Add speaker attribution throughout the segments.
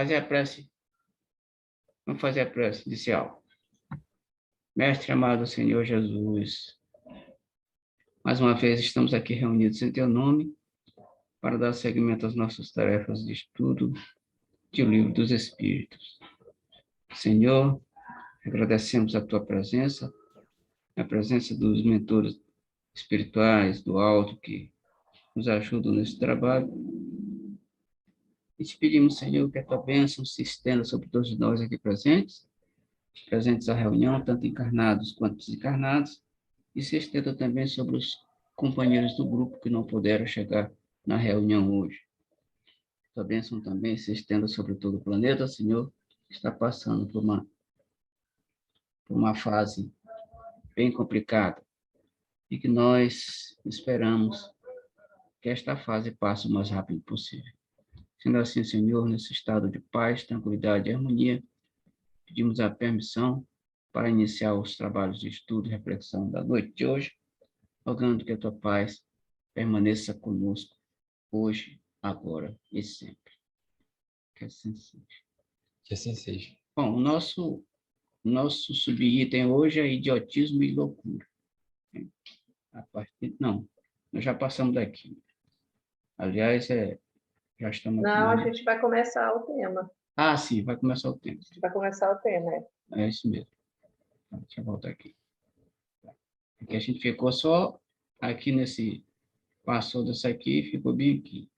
Speaker 1: fazer a prece. Vamos fazer a prece inicial. Mestre amado Senhor Jesus, mais uma vez estamos aqui reunidos em teu nome para dar seguimento às nossas tarefas de estudo do Livro dos Espíritos. Senhor, agradecemos a tua presença, a presença dos mentores espirituais do alto que nos ajudam nesse trabalho. E te pedimos, Senhor, que a tua bênção se estenda sobre todos nós aqui presentes à reunião, tanto encarnados quanto desencarnados, e se estenda também sobre os companheiros do grupo que não puderam chegar na reunião hoje. Tua bênção também se estenda sobre todo o planeta, Senhor, que está passando por uma fase bem complicada, e que nós esperamos que esta fase passe o mais rápido possível. Sendo assim, Senhor, nesse estado de paz, tranquilidade e harmonia, pedimos a permissão para iniciar os trabalhos de estudo e reflexão da noite de hoje, rogando que a tua paz permaneça conosco hoje, agora e sempre. Que assim seja.
Speaker 2: Que assim seja.
Speaker 1: Bom, o nosso subitem hoje é idiotismo e loucura. Não, nós já passamos daqui. Aliás, já estamos...
Speaker 3: Não, a gente vai começar o tema.
Speaker 1: Ah, sim, vai começar o tema.
Speaker 3: A gente vai começar o tema,
Speaker 1: É isso mesmo. Deixa eu voltar aqui. Porque a gente ficou só aqui nesse... Passou dessa aqui e ficou bem aqui.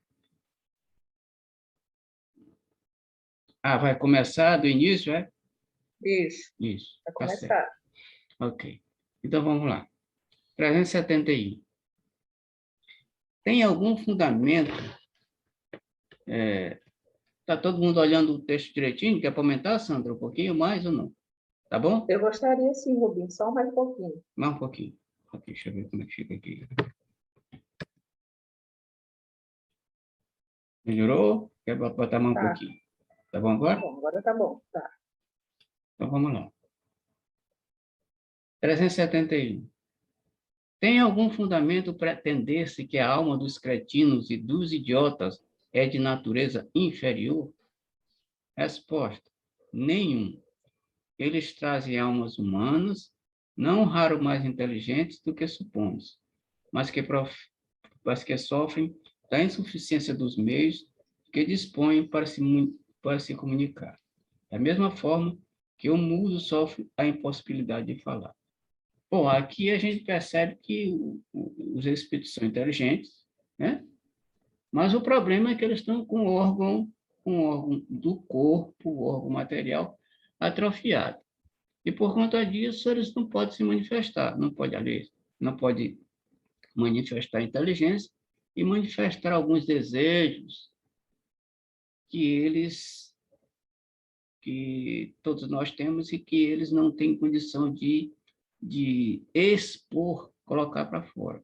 Speaker 1: Ah, vai começar do início, é?
Speaker 3: Isso.
Speaker 1: Isso.
Speaker 3: Vai
Speaker 1: Tá
Speaker 3: começar.
Speaker 1: certo. Ok. Então, vamos lá. 371. Tem algum fundamento? Está todo mundo olhando o texto direitinho? Quer aumentar, Sandra, um pouquinho mais ou não? Tá bom?
Speaker 3: Eu gostaria sim, Rubinho, só mais um pouquinho.
Speaker 1: Mais um pouquinho. Ok, deixa eu ver como é que fica aqui. Melhorou? Quer botar mais um
Speaker 3: Tá.
Speaker 1: pouquinho? Tá bom agora?
Speaker 3: Tá bom, agora tá bom. Tá.
Speaker 1: Então, vamos lá. 371. Tem algum fundamento pretender-se que a alma dos cretinos e dos idiotas é de natureza inferior? Resposta: nenhum. Eles trazem almas humanas, não raro mais inteligentes do que supomos, mas que sofrem da insuficiência dos meios que dispõem para se comunicar. Da mesma forma que o mudo sofre a impossibilidade de falar. Bom, aqui a gente percebe que os espíritos são inteligentes, né? Mas o problema é que eles estão com um órgão do corpo, o órgão material, atrofiado. E por conta disso, eles não podem se manifestar, não pode manifestar inteligência e manifestar alguns desejos que todos nós temos e que eles não têm condição de expor, colocar para fora.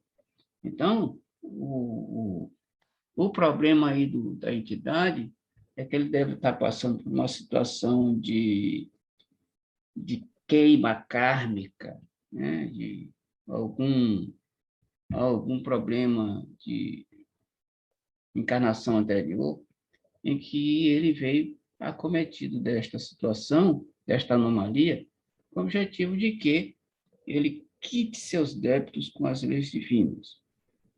Speaker 1: Então, o problema aí da entidade é que ele deve estar passando por uma situação de queima kármica, né? De algum problema de encarnação anterior, em que ele veio acometido desta situação, desta anomalia, com o objetivo de que ele quite seus débitos com as leis divinas.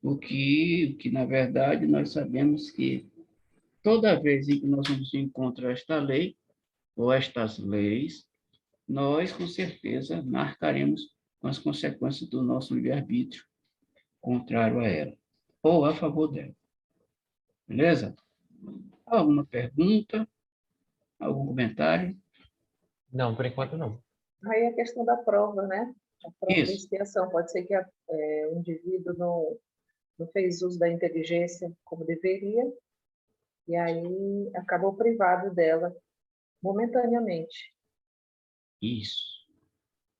Speaker 1: O que, na verdade, nós sabemos que toda vez em que nós vamos encontrar esta lei, ou estas leis, nós, com certeza, marcaremos com as consequências do nosso livre-arbítrio, contrário a ela, ou a favor dela. Beleza? Alguma pergunta? Algum comentário?
Speaker 2: Não, por enquanto não.
Speaker 3: Aí a questão da prova, né? A prova da
Speaker 1: Isso.
Speaker 3: expiação. Pode ser que o indivíduo não fez uso da inteligência como deveria, e aí acabou privado dela momentaneamente.
Speaker 1: Isso.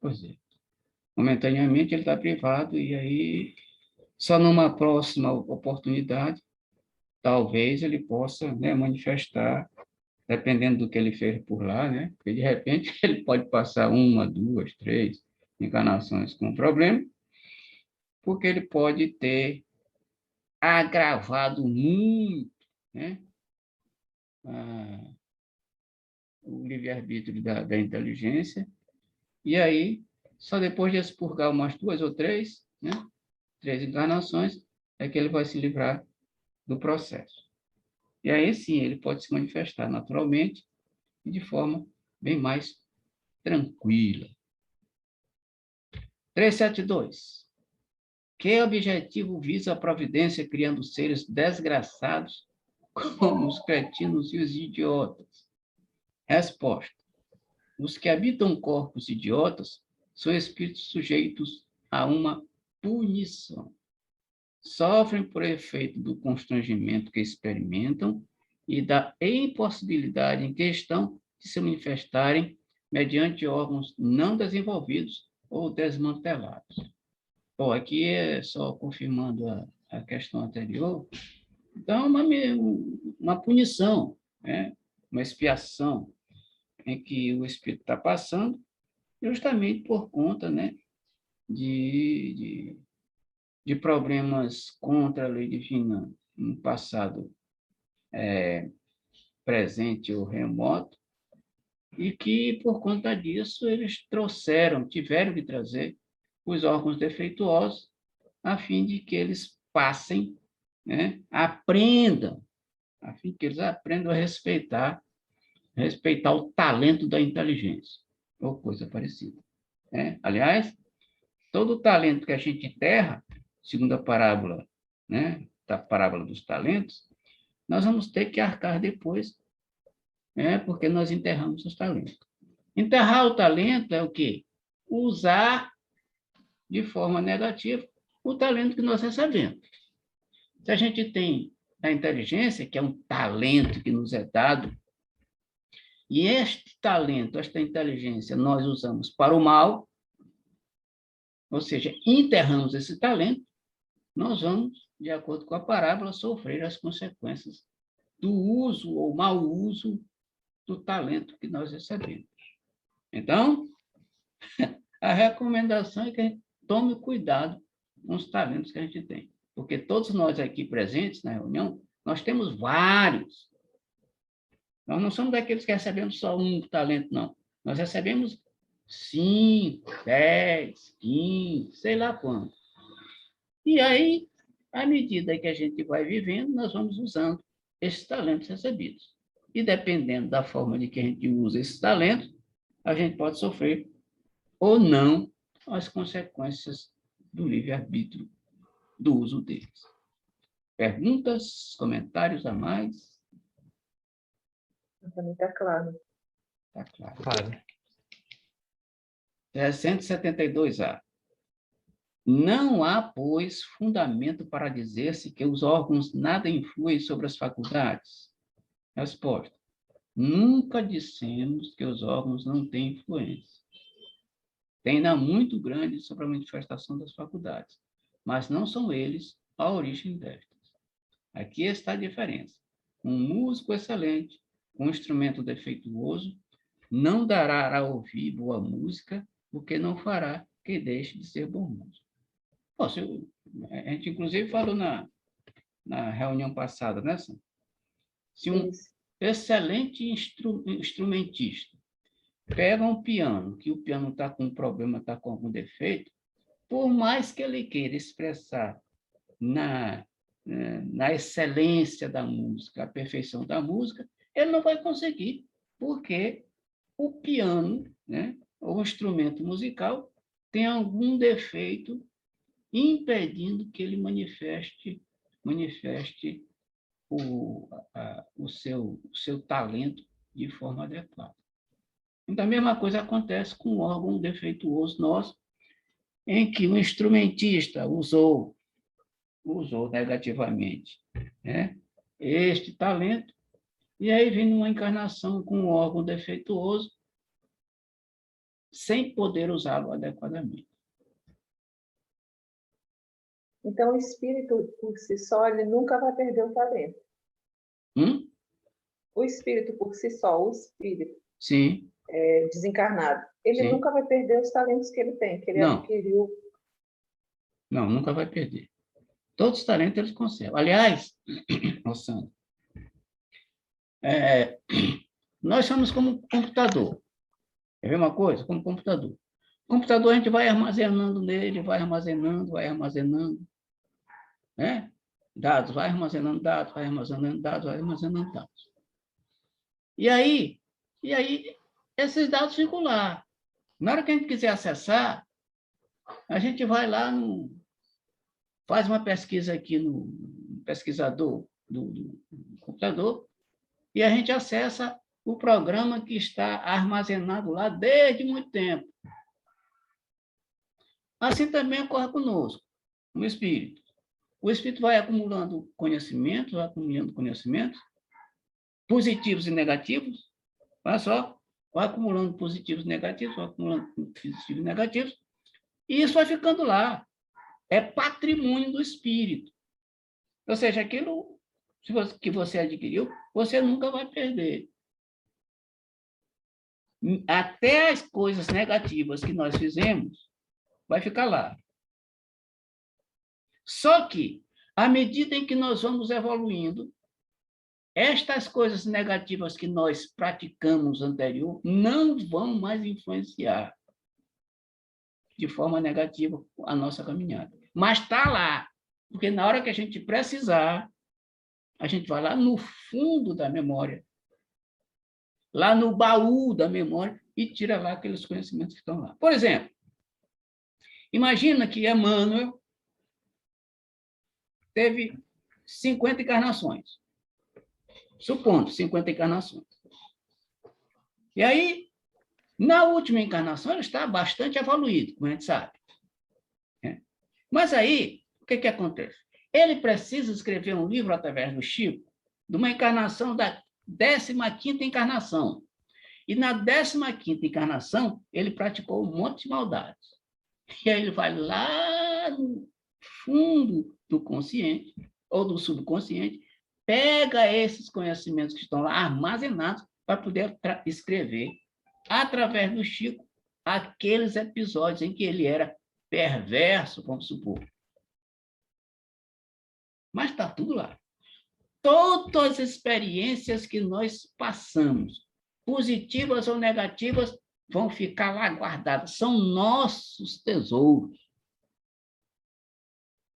Speaker 1: Pois é. Momentaneamente ele está privado e aí, só numa próxima oportunidade, talvez ele possa, né, manifestar, dependendo do que ele fez por lá, né? Porque, de repente, ele pode passar uma, duas, três encarnações com problema, porque ele pode ter agravado muito, né? livre-arbítrio da inteligência, e aí, só depois de expurgar umas 2 ou 3, né? 3 encarnações, é que ele vai se livrar do processo. E aí, sim, ele pode se manifestar naturalmente e de forma bem mais tranquila. 372. Que objetivo visa a providência criando seres desgraçados como os cretinos e os idiotas? Resposta. Os que habitam corpos idiotas são espíritos sujeitos a uma punição. Sofrem por efeito do constrangimento que experimentam e da impossibilidade em que estão de se manifestarem mediante órgãos não desenvolvidos ou desmantelados. Bom, aqui é só confirmando a questão anterior. Então, uma punição, né? Uma expiação em que o espírito está passando, justamente por conta, né, de problemas contra a lei divina no passado presente ou remoto, e que, por conta disso, eles tiveram que trazer os órgãos defeituosos, a fim de que eles passem, né, aprendam, a fim de que eles aprendam a respeitar o talento da inteligência, ou coisa parecida. Né? Aliás, todo o talento que a gente enterra, segundo a parábola, né, da parábola dos talentos, nós vamos ter que arcar depois, né, porque nós enterramos os talentos. Enterrar o talento é o quê? Usar de forma negativa o talento que nós recebemos. Se a gente tem a inteligência, que é um talento que nos é dado, e este talento, esta inteligência, nós usamos para o mal, ou seja, enterramos esse talento, nós vamos, de acordo com a parábola, sofrer as consequências do uso ou mau uso do talento que nós recebemos. Então, a recomendação é que a gente tome cuidado com os talentos que a gente tem, porque todos nós aqui presentes na reunião, nós temos vários. Nós não somos daqueles que recebemos só um talento, não. Nós recebemos 5, 10, 15, sei lá quanto. E aí, à medida que a gente vai vivendo, nós vamos usando esses talentos recebidos. E dependendo da forma de que a gente usa esses talentos, a gente pode sofrer ou não as consequências do livre-arbítrio do uso deles. Perguntas, comentários a mais?
Speaker 3: Também está claro.
Speaker 1: Está claro.
Speaker 2: Claro.
Speaker 1: 172A. Não há, pois, fundamento para dizer-se que os órgãos nada influem sobre as faculdades? Resposta. Nunca dissemos que os órgãos não têm influência. Tem ainda muito grande sobre a manifestação das faculdades, mas não são eles a origem destas. Aqui está a diferença. Um músico excelente, com um instrumento defeituoso, não dará a ouvir boa música, porque não fará que deixe de ser bom músico. A gente, inclusive, falou na reunião passada, né, Sam? Se um excelente instrumentista pega um piano, que o piano está com um problema, está com algum defeito, por mais que ele queira expressar na excelência da música, a perfeição da música, ele não vai conseguir, porque o piano, né, ou o instrumento musical, tem algum defeito impedindo que ele manifeste o seu talento de forma adequada. Então, a mesma coisa acontece com o órgão defeituoso nosso, em que o instrumentista usou negativamente, né, este talento, e aí vem uma encarnação com um órgão defeituoso, sem poder usá-lo adequadamente.
Speaker 3: Então, o espírito, por si só, ele nunca vai perder o talento. O espírito, por si só, o espírito
Speaker 1: Sim.
Speaker 3: Desencarnado, ele
Speaker 1: Sim.
Speaker 3: nunca vai perder os talentos que ele tem, que ele adquiriu.
Speaker 1: Não, nunca vai perder. Todos os talentos eles conservam. Aliás, Sandra, Nós somos como um computador. É a mesma coisa? Como um computador. O computador a gente vai armazenando nele, vai armazenando, né? Dados, vai armazenando dados, vai armazenando dados, vai armazenando dados. E aí, esses dados ficam lá. Na hora que a gente quiser acessar, a gente vai lá, faz uma pesquisa aqui no pesquisador do computador, e a gente acessa o programa que está armazenado lá desde muito tempo. Assim também ocorre conosco, no espírito. O espírito vai acumulando conhecimentos, positivos e negativos. Olha só, vai acumulando positivos e negativos, vai acumulando positivos e negativos, e isso vai ficando lá. É patrimônio do espírito. Ou seja, aquilo que você adquiriu, você nunca vai perder. Até as coisas negativas que nós fizemos, vai ficar lá. Só que, à medida em que nós vamos evoluindo, estas coisas negativas que nós praticamos anterior não vão mais influenciar de forma negativa a nossa caminhada. Mas está lá, porque na hora que a gente precisar, a gente vai lá no fundo da memória, lá no baú da memória, e tira lá aqueles conhecimentos que estão lá. Por exemplo, imagina que Emmanuel teve 50 encarnações. Supondo, 50 encarnações. E aí, na última encarnação, ele está bastante evoluído, como a gente sabe. Mas aí, o que acontece? Ele precisa escrever um livro através do Chico, de uma encarnação da 15ª encarnação. E na 15ª encarnação, ele praticou um monte de maldades. E aí ele vai lá no fundo do consciente, ou do subconsciente, pega esses conhecimentos que estão lá armazenados para poder escrever, através do Chico, aqueles episódios em que ele era perverso, vamos supor. Mas está tudo lá. Todas as experiências que nós passamos, positivas ou negativas, vão ficar lá guardadas. São nossos tesouros.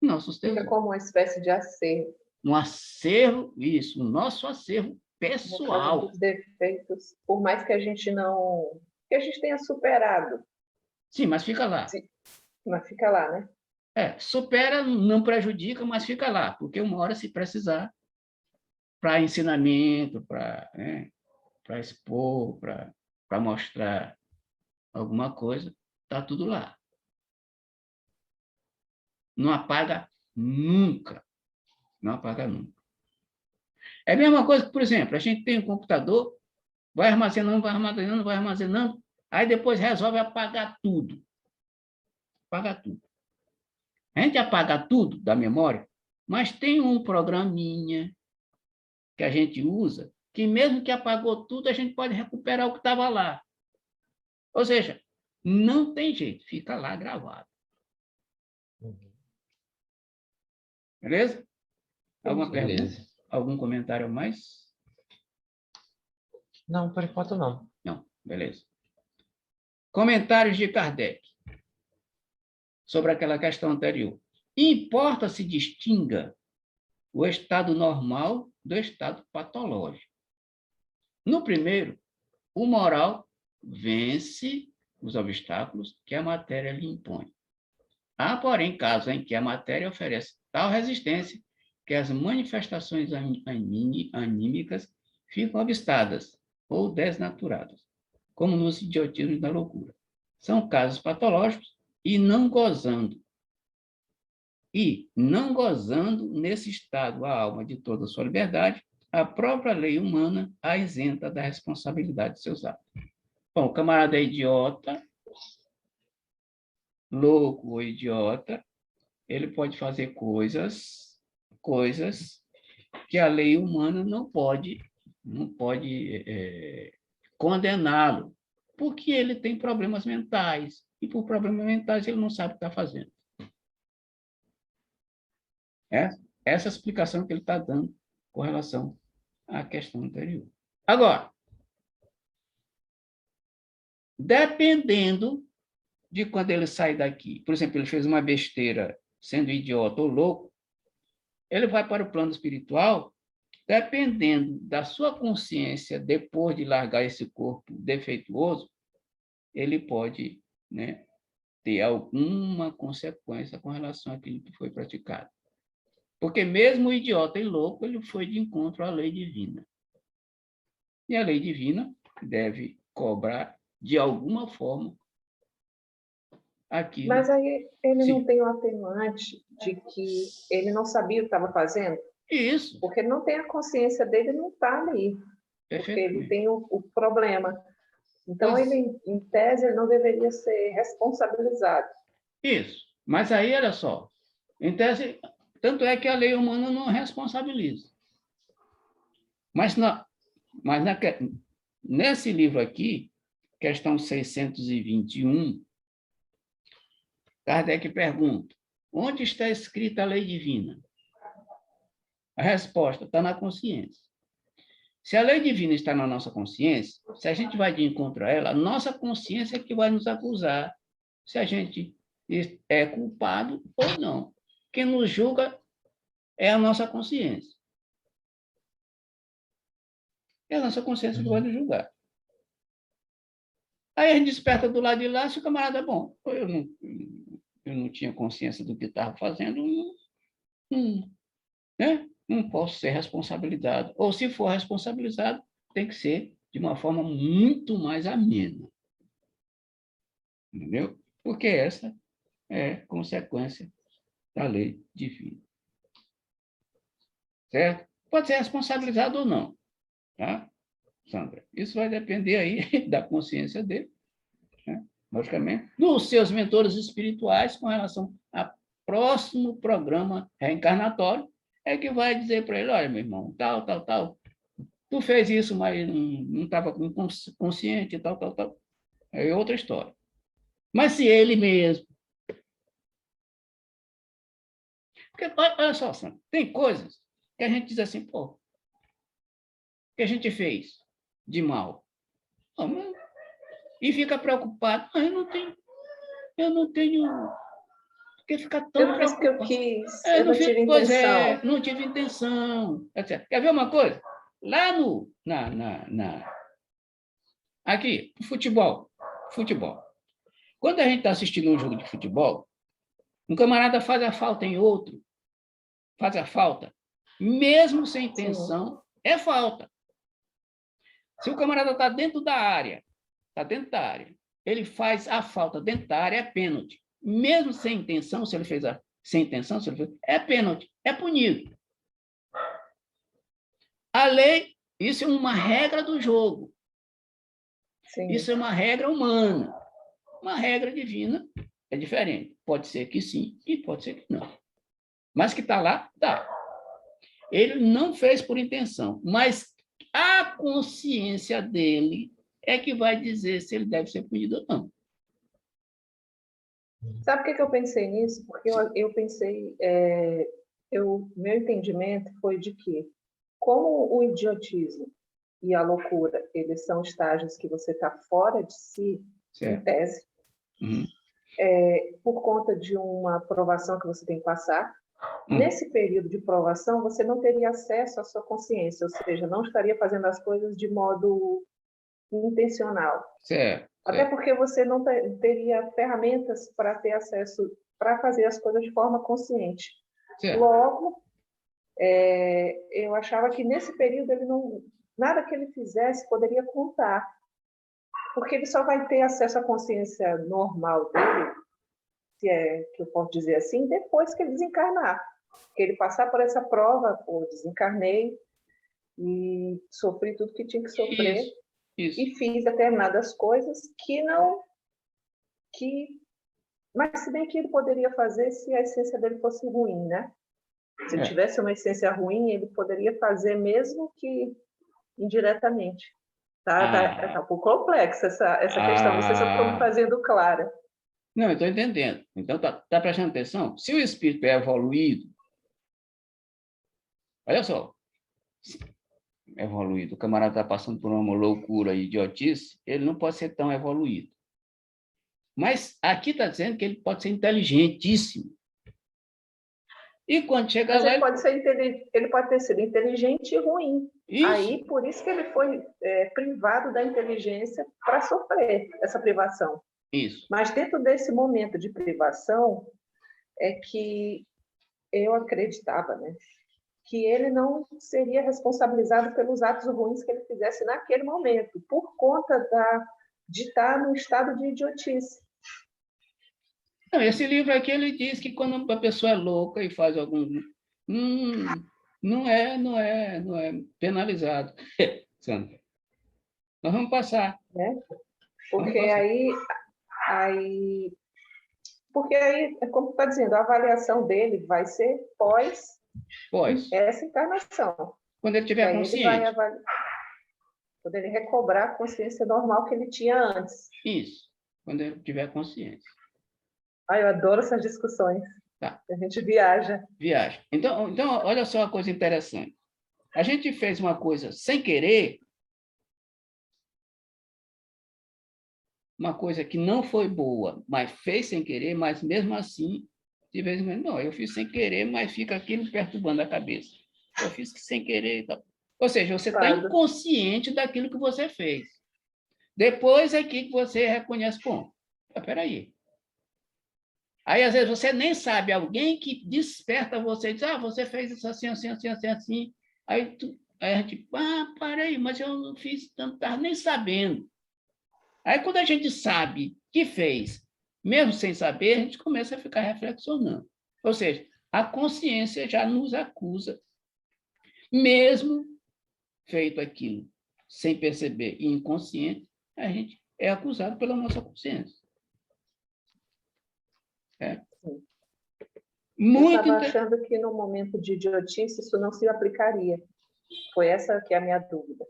Speaker 1: Nossos tesouros.
Speaker 3: Fica como uma espécie de acervo.
Speaker 1: Um acervo, isso, o nosso acervo pessoal.
Speaker 3: No caso dos defeitos, por mais que a gente não... que a gente tenha superado.
Speaker 1: Sim, mas fica lá.
Speaker 3: Sim, mas fica lá, né?
Speaker 1: Supera, não prejudica, mas fica lá, porque uma hora, se precisar, para ensinamento, para expor, para mostrar alguma coisa, está tudo lá. Não apaga nunca. Não apaga nunca. É a mesma coisa que, por exemplo, a gente tem um computador, vai armazenando, aí depois resolve apagar tudo. Apaga tudo. A gente apaga tudo da memória, mas tem um programinha que a gente usa, que mesmo que apagou tudo, a gente pode recuperar o que estava lá. Ou seja, não tem jeito, fica lá gravado. Beleza? Alguma pergunta? Algum comentário a mais?
Speaker 2: Não, por enquanto não.
Speaker 1: Não, beleza. Comentários de Kardec sobre aquela questão anterior. Importa se distinga o estado normal do estado patológico. No primeiro, o moral vence os obstáculos que a matéria lhe impõe. Há, porém, casos em que a matéria oferece tal resistência que as manifestações anímicas ficam obstadas ou desnaturadas, como nos idiotismos da loucura. São casos patológicos e não gozando nesse estado a alma de toda a sua liberdade, a própria lei humana a isenta da responsabilidade de seus atos. Bom, o camarada é idiota, louco ou idiota, ele pode fazer coisas que a lei humana não pode condená-lo, porque ele tem problemas mentais, e por problemas mentais ele não sabe o que está fazendo. Essa explicação que ele está dando com relação à questão anterior. Agora, dependendo de quando ele sai daqui. Por exemplo, ele fez uma besteira, sendo idiota ou louco, ele vai para o plano espiritual, dependendo da sua consciência, depois de largar esse corpo defeituoso, ele pode, né, ter alguma consequência com relação àquilo que foi praticado. Porque mesmo o idiota e louco, ele foi de encontro à lei divina. E a lei divina deve cobrar, de alguma forma, aquilo.
Speaker 3: Mas aí ele não
Speaker 1: Sim.
Speaker 3: tem o atenuante de que ele não sabia o que estava fazendo?
Speaker 1: Isso.
Speaker 3: Porque ele não tem a consciência dele, não está ali. Porque ele tem o problema. Então, ele, em tese, ele não deveria ser responsabilizado.
Speaker 1: Isso. Mas aí, olha só, em tese, tanto é que a lei humana não responsabiliza. Mas, nesse livro aqui, questão 621, Kardec pergunta, onde está escrita a lei divina? A resposta está na consciência. Se a lei divina está na nossa consciência, se a gente vai de encontro a ela, a nossa consciência é que vai nos acusar se a gente é culpado ou não. Quem nos julga é a nossa consciência. É a nossa consciência que vai nos julgar. Aí a gente desperta do lado de lá, se o camarada é bom. Eu não tinha consciência do que estava fazendo, né? Não posso ser responsabilizado. Ou, se for responsabilizado, tem que ser de uma forma muito mais amena. Entendeu? Porque essa é consequência da lei divina. Certo? Pode ser responsabilizado ou não. Tá, Sandra? Isso vai depender aí da consciência dele, né? Logicamente, dos seus mentores espirituais com relação ao próximo programa reencarnatório, é que vai dizer para ele, olha, meu irmão, tal, tal, tal, tu fez isso, mas não estava consciente, tal, tal, tal. É outra história. Mas se ele mesmo... Porque, olha só, Sandra, tem coisas que a gente diz assim, pô, o que a gente fez de mal? E fica preocupado. Eu não tenho... Porque fica tão
Speaker 3: Eu não fiz o que eu
Speaker 1: preocupado.
Speaker 3: quis, eu não tive
Speaker 1: Pois
Speaker 3: intenção.
Speaker 1: não tive intenção. Etc. Quer ver uma coisa? Lá aqui, futebol. Quando a gente está assistindo um jogo de futebol, um camarada faz a falta em outro, faz a falta, mesmo sem intenção, é falta. Se o camarada está dentro da área, ele faz a falta dentro da área, é pênalti. Mesmo sem intenção, se ele fez sem intenção, é pênalti, é punido. A lei, isso é uma regra do jogo. Sim. Isso é uma regra humana. Uma regra divina é diferente. Pode ser que sim e pode ser que não. Mas que está lá, está. Ele não fez por intenção, mas a consciência dele é que vai dizer se ele deve ser punido ou não.
Speaker 3: Sabe por que eu pensei nisso? Porque eu pensei, meu entendimento foi de que, como o idiotismo e a loucura, eles são estágios que você está fora de si, certo, em tese, por conta de uma provação que você tem que passar. Nesse período de provação, você não teria acesso à sua consciência, ou seja, não estaria fazendo as coisas de modo intencional.
Speaker 1: Certo.
Speaker 3: Até porque você não teria ferramentas para ter acesso, para fazer as coisas de forma consciente. Certo. Logo, eu achava que nesse período ele não, nada que ele fizesse poderia contar, porque ele só vai ter acesso à consciência normal dele, se é que eu posso dizer assim, depois que ele desencarnar. Que ele passar por essa prova, pô, desencarnei e sofri tudo que tinha que sofrer. Isso. E fiz determinadas coisas mas se bem que ele poderia fazer se a essência dele fosse ruim, né? Se ele tivesse uma essência ruim, ele poderia fazer mesmo que indiretamente. Tá um pouco complexa essa questão, não sei se eu estou me fazendo clara.
Speaker 1: Não, eu estou entendendo. Então, tá prestando atenção? Se o espírito é evoluído, olha só, evoluído. O camarada está passando por uma loucura e idiotice, ele não pode ser tão evoluído. Mas aqui está dizendo que ele pode ser inteligentíssimo. E quando chegar
Speaker 3: Mas
Speaker 1: lá...
Speaker 3: ele pode ter sido inteligente e ruim.
Speaker 1: Isso.
Speaker 3: Aí, por isso que ele foi privado da inteligência para sofrer essa privação.
Speaker 1: Isso.
Speaker 3: Mas dentro desse momento de privação, é que eu acreditava, né, que ele não seria responsabilizado pelos atos ruins que ele fizesse naquele momento, por conta de estar no estado de idiotice.
Speaker 1: Não, esse livro aqui, ele diz que quando a pessoa é louca e faz algum... não é penalizado. Sandra, nós vamos passar.
Speaker 3: Né? Porque aí, como está dizendo, a avaliação dele vai ser pós essa encarnação.
Speaker 1: Quando ele tiver consciente.
Speaker 3: Quando ele recobrar a consciência normal que ele tinha antes.
Speaker 1: Isso, quando ele tiver consciência.
Speaker 3: Eu adoro essas discussões.
Speaker 1: Tá.
Speaker 3: A gente viaja.
Speaker 1: Viaja. Então, olha só uma coisa interessante. A gente fez uma coisa sem querer, uma coisa que não foi boa, mas fez sem querer, mas mesmo assim, de vez em quando, não, eu fiz sem querer, mas fica aquilo perturbando a cabeça. Eu fiz sem querer e tal. Ou seja, você está inconsciente daquilo que você fez. Depois é que você reconhece, bom, espera aí. Aí, às vezes, você nem sabe, alguém que desperta você e diz, você fez isso assim, assim, assim, assim, assim. Aí a gente, para aí, mas eu não fiz tanto, estava nem sabendo. Aí, quando a gente sabe que fez, mesmo sem saber, a gente começa a ficar reflexionando. Ou seja, a consciência já nos acusa, mesmo feito aquilo sem perceber e inconsciente, a gente é acusado pela nossa consciência.
Speaker 3: Eu estava achando que no momento de idiotice isso não se aplicaria. Foi essa que é a minha dúvida.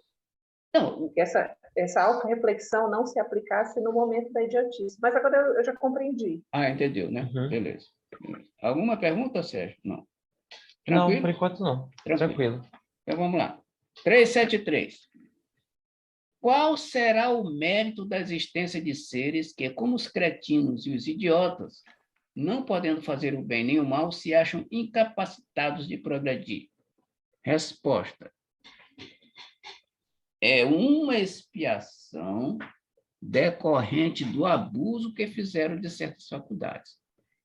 Speaker 1: Não.
Speaker 3: Que essa auto-reflexão não se aplicasse no momento da idiotice. Mas agora eu já compreendi.
Speaker 1: Entendeu, né? Uhum. Beleza. Alguma pergunta, Sérgio? Não.
Speaker 2: Tranquilo? Não, por enquanto não. Tranquilo.
Speaker 1: Então vamos lá. 373. Qual será o mérito da existência de seres que, como os cretinos e os idiotas, não podendo fazer o bem nem o mal, se acham incapacitados de progredir? Resposta. É uma expiação decorrente do abuso que fizeram de certas faculdades.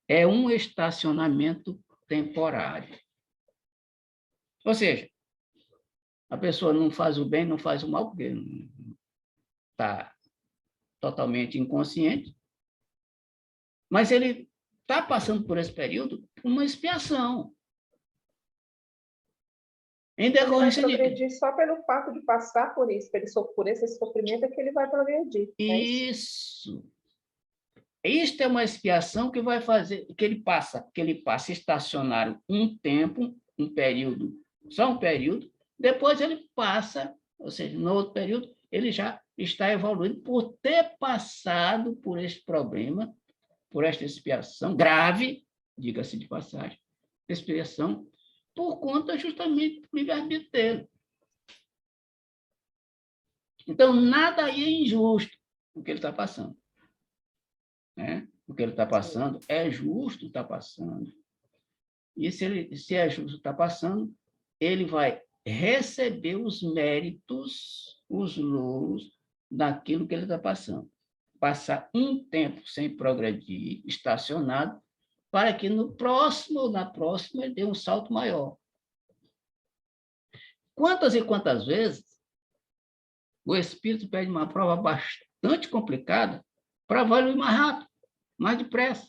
Speaker 1: É um estacionamento temporário. Ou seja, a pessoa não faz o bem, não faz o mal, porque está totalmente inconsciente, mas ele está passando por esse período uma expiação. Em decorrência de...
Speaker 3: progredir só pelo fato de passar por isso, por esse sofrimento, é que ele vai progredir.
Speaker 1: Isso. Isto é uma expiação que vai fazer que ele passa estacionário um tempo, um período, só um período, depois ele passa, ou seja, no outro período, ele já está evoluindo por ter passado por este problema, por esta expiação grave, diga-se de passagem, expiação, por conta justamente do livre-arbítrio dele. Então, nada aí é injusto o que ele está passando. Né? O que ele está passando é justo estar passando. E se é justo estar passando, ele vai receber os méritos, os louros daquilo que ele está passando. Passar um tempo sem progredir, estacionado, para que no próximo ou na próxima ele dê um salto maior. Quantas e quantas vezes o espírito pede uma prova bastante complicada para evoluir mais rápido, mais depressa.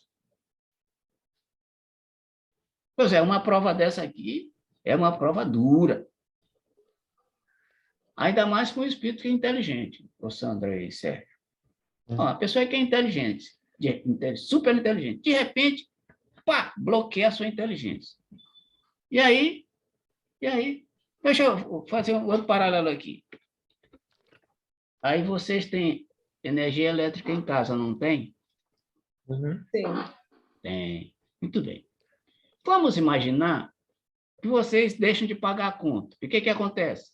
Speaker 1: Pois é, uma prova dessa aqui é uma prova dura. Ainda mais com um espírito que é inteligente, o Sandra e Sérgio. A pessoa que é inteligente, super inteligente, de repente, bloqueia a sua inteligência. E aí, deixa eu fazer um outro paralelo aqui. Aí vocês têm energia elétrica em casa, não tem?
Speaker 3: Sim.
Speaker 1: Tem. Muito bem. Vamos imaginar que vocês deixam de pagar a conta. E o que acontece?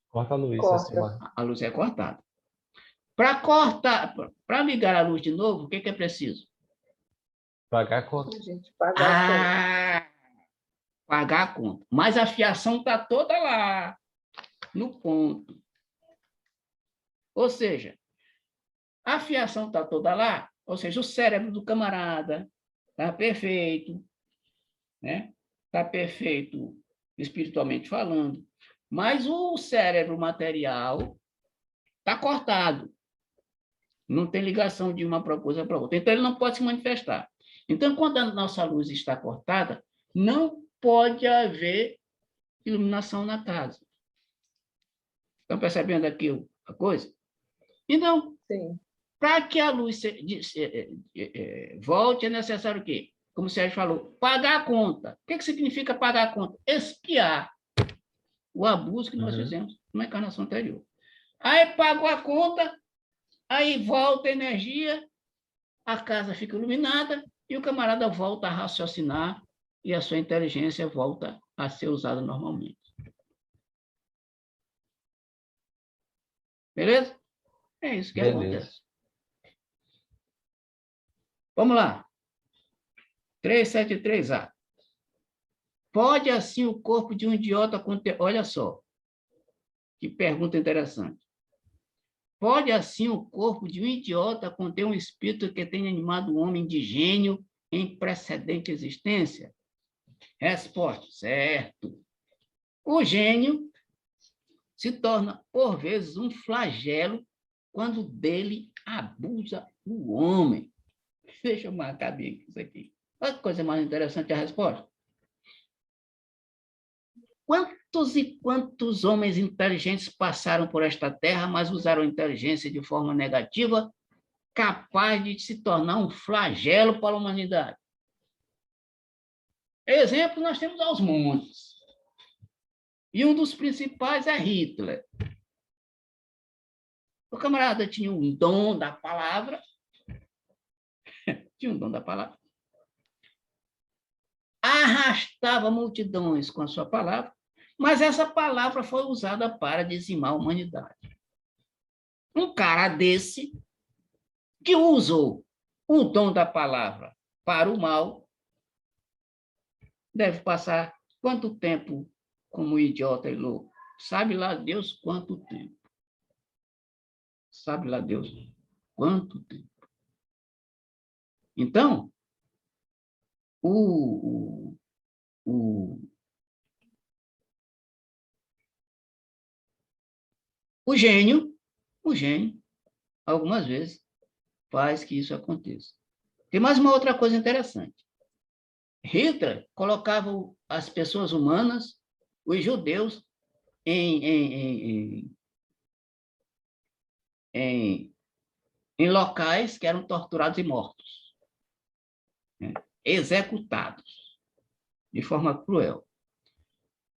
Speaker 2: Corta a luz,
Speaker 3: Corta.
Speaker 1: A luz é cortada. Para cortar, para ligar a luz de novo, o que é preciso?
Speaker 2: Pagar a conta.
Speaker 3: A gente pagar a conta.
Speaker 1: Pagar a conta. Mas a fiação está toda lá, no ponto. Ou seja, a fiação está toda lá, ou seja, o cérebro do camarada está perfeito, né? Está perfeito espiritualmente falando, mas o cérebro material está cortado. Não tem ligação de uma coisa para outra. Então, ele não pode se manifestar. Então, quando a nossa luz está cortada, não pode haver iluminação na casa. Estão percebendo aqui a coisa? Então, para que a luz volte, é necessário o quê? Como o Sérgio falou, pagar a conta. O que significa pagar a conta? Expiar o abuso que nós fizemos na encarnação anterior. Aí pagou a conta, aí volta a energia, a casa fica iluminada e o camarada volta a raciocinar e a sua inteligência volta a ser usada normalmente. Beleza? É isso que acontece. Vamos lá. 373A. Pode assim o corpo de um idiota conter... Olha só, que pergunta interessante. Pode assim o corpo de um idiota conter um espírito que tenha animado o homem de gênio em precedente existência? Resposta, certo. O gênio se torna, por vezes, um flagelo quando dele abusa o homem. Deixa eu marcar bem isso aqui. Olha que coisa mais interessante a resposta. Quantos e quantos homens inteligentes passaram por esta terra, mas usaram a inteligência de forma negativa, capaz de se tornar um flagelo para a humanidade? Exemplo, nós temos aos montes. E um dos principais é Hitler. O camarada tinha um dom da palavra. Tinha um dom da palavra. Arrastava multidões com a sua palavra, mas essa palavra foi usada para dizimar a humanidade. Um cara desse, que usou o dom da palavra para o mal, deve passar quanto tempo como idiota e louco? Sabe lá Deus quanto tempo. Sabe lá Deus quanto tempo. Então, o gênio, algumas vezes, faz que isso aconteça. Tem mais uma outra coisa interessante. Hitler colocava as pessoas humanas, os judeus, em locais que eram torturados e mortos, né? Executados de forma cruel.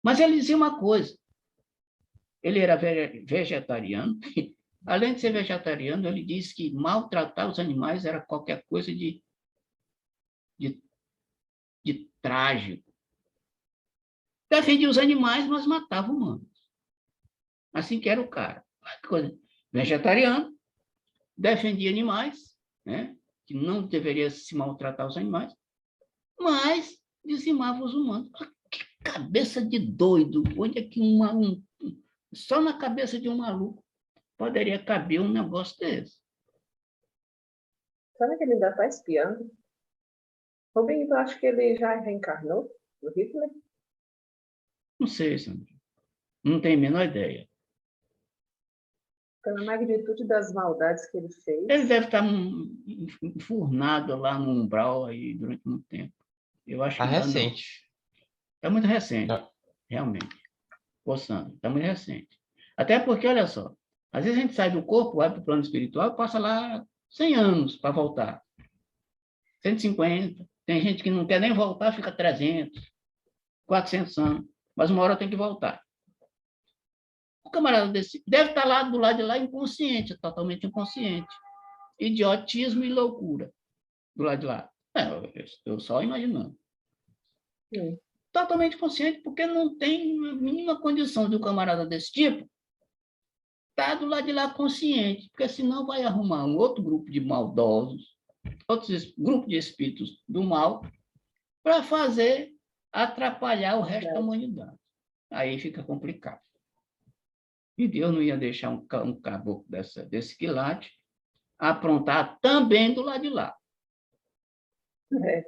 Speaker 1: Mas ele dizia uma coisa, ele era vegetariano, além de ser vegetariano, ele disse que maltratar os animais era qualquer coisa de trágico. Defendia os animais, mas matava humanos. Assim que era o cara. Vegetariano, defendia animais, né? Que não deveria se maltratar os animais, mas dizimava os humanos. Que cabeça de doido! Onde é que só na cabeça de um maluco poderia caber um negócio desse?
Speaker 3: Será que ele ainda está espiando? Rubinho, tu acha que ele já reencarnou no Hitler?
Speaker 1: Não sei, Sandra. Não tenho a menor ideia.
Speaker 3: Pela magnitude das maldades que ele fez.
Speaker 1: Ele deve estar enfurnado lá no umbral aí durante muito tempo. Eu acho que
Speaker 2: recente.
Speaker 1: Está muito recente, realmente. Ô, Sandra, está muito recente. Até porque, olha só, às vezes a gente sai do corpo, vai para o plano espiritual, passa lá 100 anos para voltar. 150. Tem gente que não quer nem voltar, fica 300, 400 anos. Mas uma hora tem que voltar. O camarada desse deve estar lá do lado de lá inconsciente, totalmente inconsciente. Idiotismo e loucura do lado de lá. Eu só imaginando. Totalmente consciente, porque não tem a mínima condição de um camarada desse tipo está do lado de lá consciente, porque senão vai arrumar um outro grupo de maldosos, outros grupo de espíritos do mal, para fazer atrapalhar o resto da humanidade. Aí fica complicado. E Deus não ia deixar um caboclo desse quilate aprontar também do lado de lá.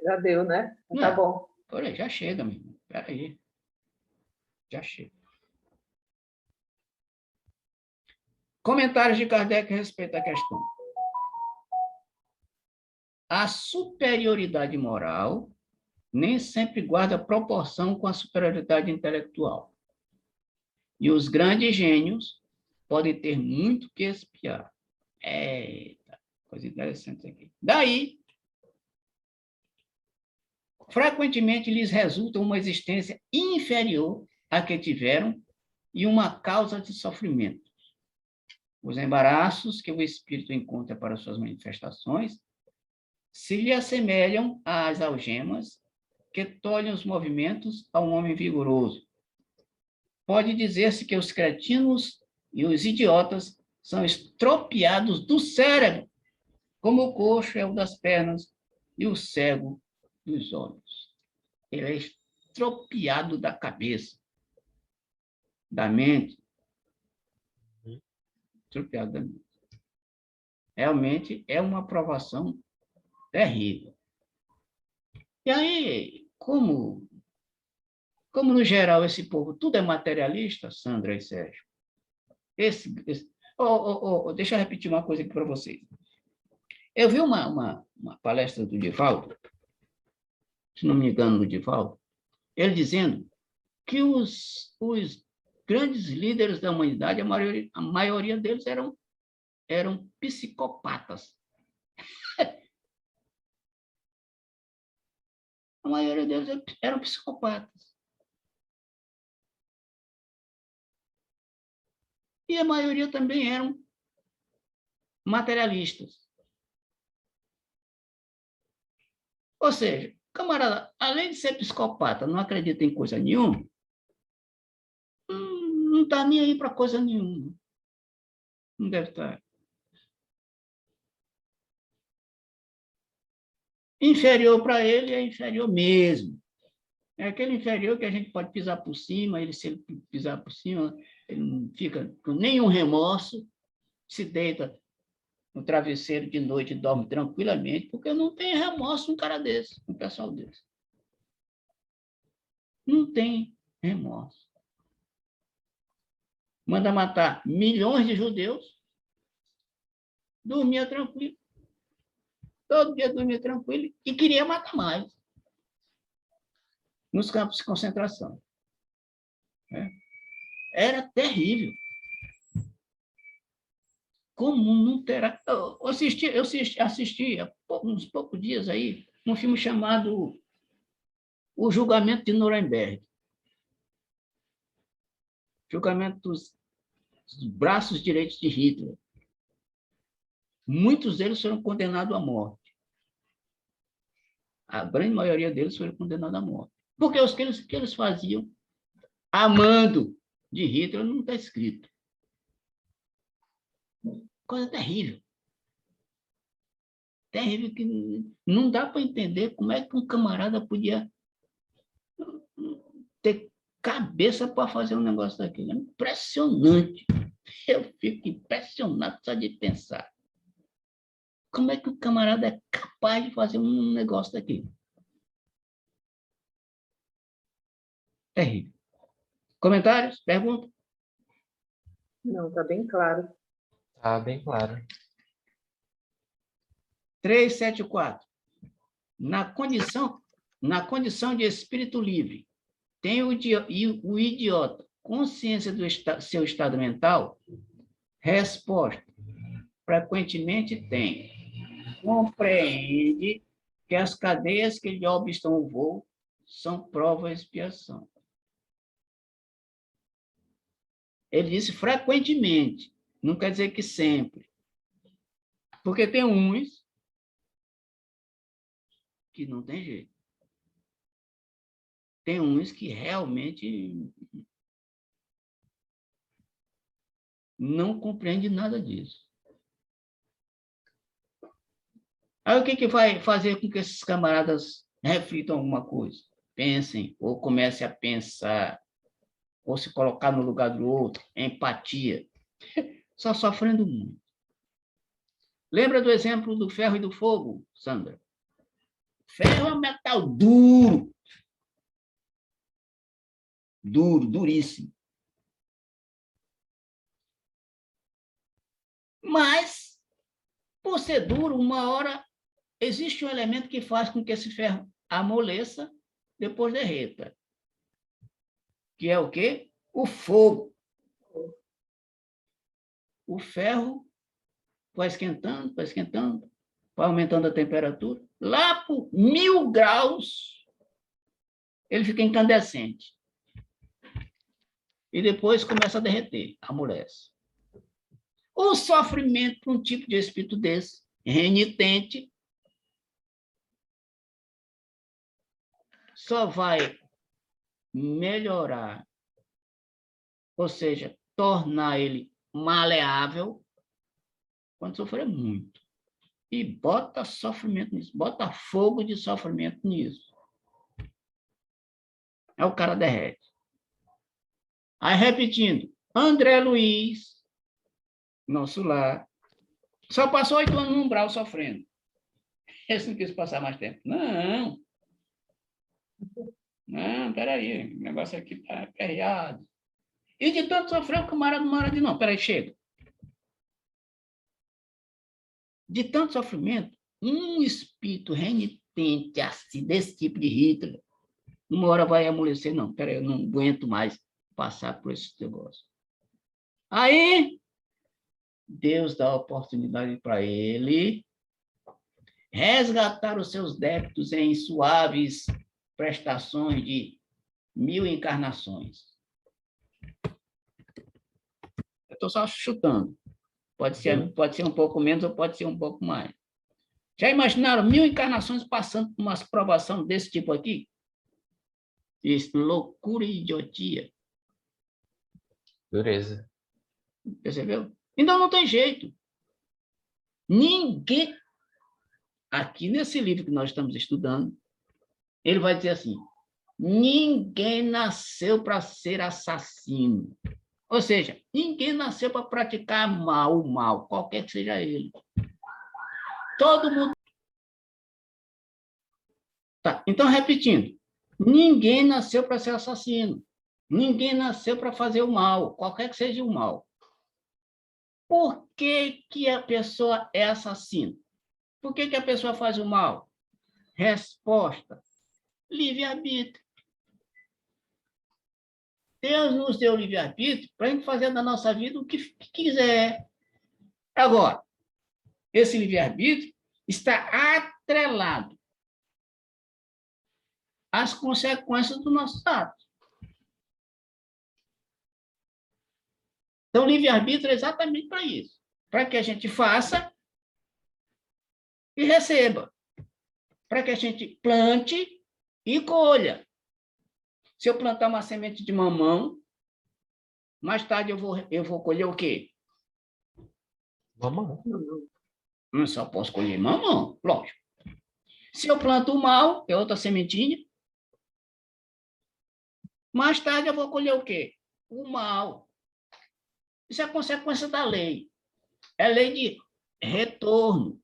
Speaker 3: Já deu, né? Tá bom.
Speaker 1: Por aí, já chega, meu irmão. Espera aí. Já chega. Comentários de Kardec a respeito da questão. A superioridade moral nem sempre guarda proporção com a superioridade intelectual. E os grandes gênios podem ter muito que espiar. Eita, coisa interessante aqui. Daí, frequentemente lhes resulta uma existência inferior à que tiveram e uma causa de sofrimento. Os embaraços que o espírito encontra para suas manifestações se lhe assemelham às algemas que tolhem os movimentos a um homem vigoroso. Pode dizer-se que os cretinos e os idiotas são estropiados do cérebro, como o coxo é o das pernas e o cego dos olhos. Ele é estropiado da cabeça, da mente. Estropiado da mente. Realmente é uma provação terrível. E aí, como no geral esse povo tudo é materialista, Sandra e Sérgio, deixa eu repetir uma coisa aqui para vocês. Eu vi uma palestra do Divaldo, se não me engano, do Divaldo, ele dizendo que os grandes líderes da humanidade, a maioria deles eram psicopatas. A maioria deles eram psicopatas. E a maioria também eram materialistas. Ou seja, camarada, além de ser psicopata, não acredita em coisa nenhuma, não está nem aí para coisa nenhuma. Não deve estar. Inferior para ele é inferior mesmo. É aquele inferior que a gente pode pisar por cima, se ele pisar por cima, ele não fica com nenhum remorso, se deita no travesseiro de noite e dorme tranquilamente, porque não tem remorso um cara desse, um pessoal desse. Não tem remorso. Manda matar milhões de judeus, dormia tranquilo. Todo dia dormia tranquilo e queria matar mais. Nos campos de concentração. Era terrível. Como não terá... Eu assisti há uns poucos dias aí um filme chamado O Julgamento de Nuremberg. Julgamento dos braços direitos de Hitler. Muitos deles foram condenados à morte. A grande maioria deles foram condenados à morte. Porque os que eles faziam amando de Hitler não está escrito. Coisa terrível. Terrível que não dá para entender como é que um camarada podia ter cabeça para fazer um negócio daquele. É impressionante. Eu fico impressionado só de pensar. Como é que o camarada é capaz de fazer um negócio daquele? Terrível. Comentários? Perguntas?
Speaker 3: Não, está bem claro.
Speaker 2: Tá bem claro.
Speaker 1: 374. Na condição de espírito livre, tem o idiota consciência do seu estado mental? Resposta. Frequentemente tem. Compreende que as cadeias que lhe obstam o voo são prova e expiação. Ele disse frequentemente, não quer dizer que sempre. Porque tem uns que não tem jeito. Tem uns que realmente não compreende nada disso. Aí o que vai fazer com que esses camaradas reflitam alguma coisa? Pensem, ou comecem a pensar, ou se colocar no lugar do outro, empatia. Só sofrendo muito. Lembra do exemplo do ferro e do fogo, Sandra? Ferro é um metal duro. Duro, duríssimo. Mas, por ser duro, uma hora existe um elemento que faz com que esse ferro amoleça, depois derreta. Que é o quê? O fogo. O ferro vai esquentando, vai aumentando a temperatura. Lá por 1000 graus, ele fica incandescente. E depois começa a derreter, amolece. O sofrimento para um tipo de espírito desse, renitente, só vai melhorar, ou seja, tornar ele maleável quando sofrer muito. E bota sofrimento nisso, bota fogo de sofrimento nisso. Aí o cara derrete. Aí, repetindo, André Luiz, nosso lar, só passou 8 anos no umbral sofrendo. Esse não quis passar mais tempo. Não, peraí, o negócio aqui está perreado. E de tanto sofrer, o camarada não de não. Peraí, chega. De tanto sofrimento, um espírito renitente assim, desse tipo de Hitler, uma hora vai amolecer. Não, peraí, eu não aguento mais passar por esse negócio. Aí, Deus dá a oportunidade para ele resgatar os seus débitos em suaves prestações de 1000 encarnações. Eu estou só chutando. Pode ser um pouco menos ou pode ser um pouco mais. Já imaginaram 1000 encarnações passando por uma provação desse tipo aqui? Isso, loucura e idiotia.
Speaker 2: Dureza.
Speaker 1: Percebeu? Então não tem jeito. Ninguém, aqui nesse livro que nós estamos estudando, ele vai dizer assim, ninguém nasceu para ser assassino. Ou seja, ninguém nasceu para praticar o mal, qualquer que seja ele. Todo mundo... Tá, então, repetindo, ninguém nasceu para ser assassino. Ninguém nasceu para fazer o mal, qualquer que seja o mal. Por que que a pessoa é assassina? Por que que a pessoa faz o mal? Resposta: livre-arbítrio. Deus nos deu livre-arbítrio para a gente fazer da nossa vida o que quiser. Agora, esse livre-arbítrio está atrelado às consequências do nosso ato. Então, livre-arbítrio é exatamente para isso. Para que a gente faça e receba. Para que a gente plante e colha. Se eu plantar uma semente de mamão, mais tarde eu vou colher o quê?
Speaker 2: Mamão.
Speaker 1: Não só posso colher mamão, lógico. Se eu planto o mal, é outra sementinha, mais tarde eu vou colher o quê? O mal. Isso é consequência da lei. É lei de retorno.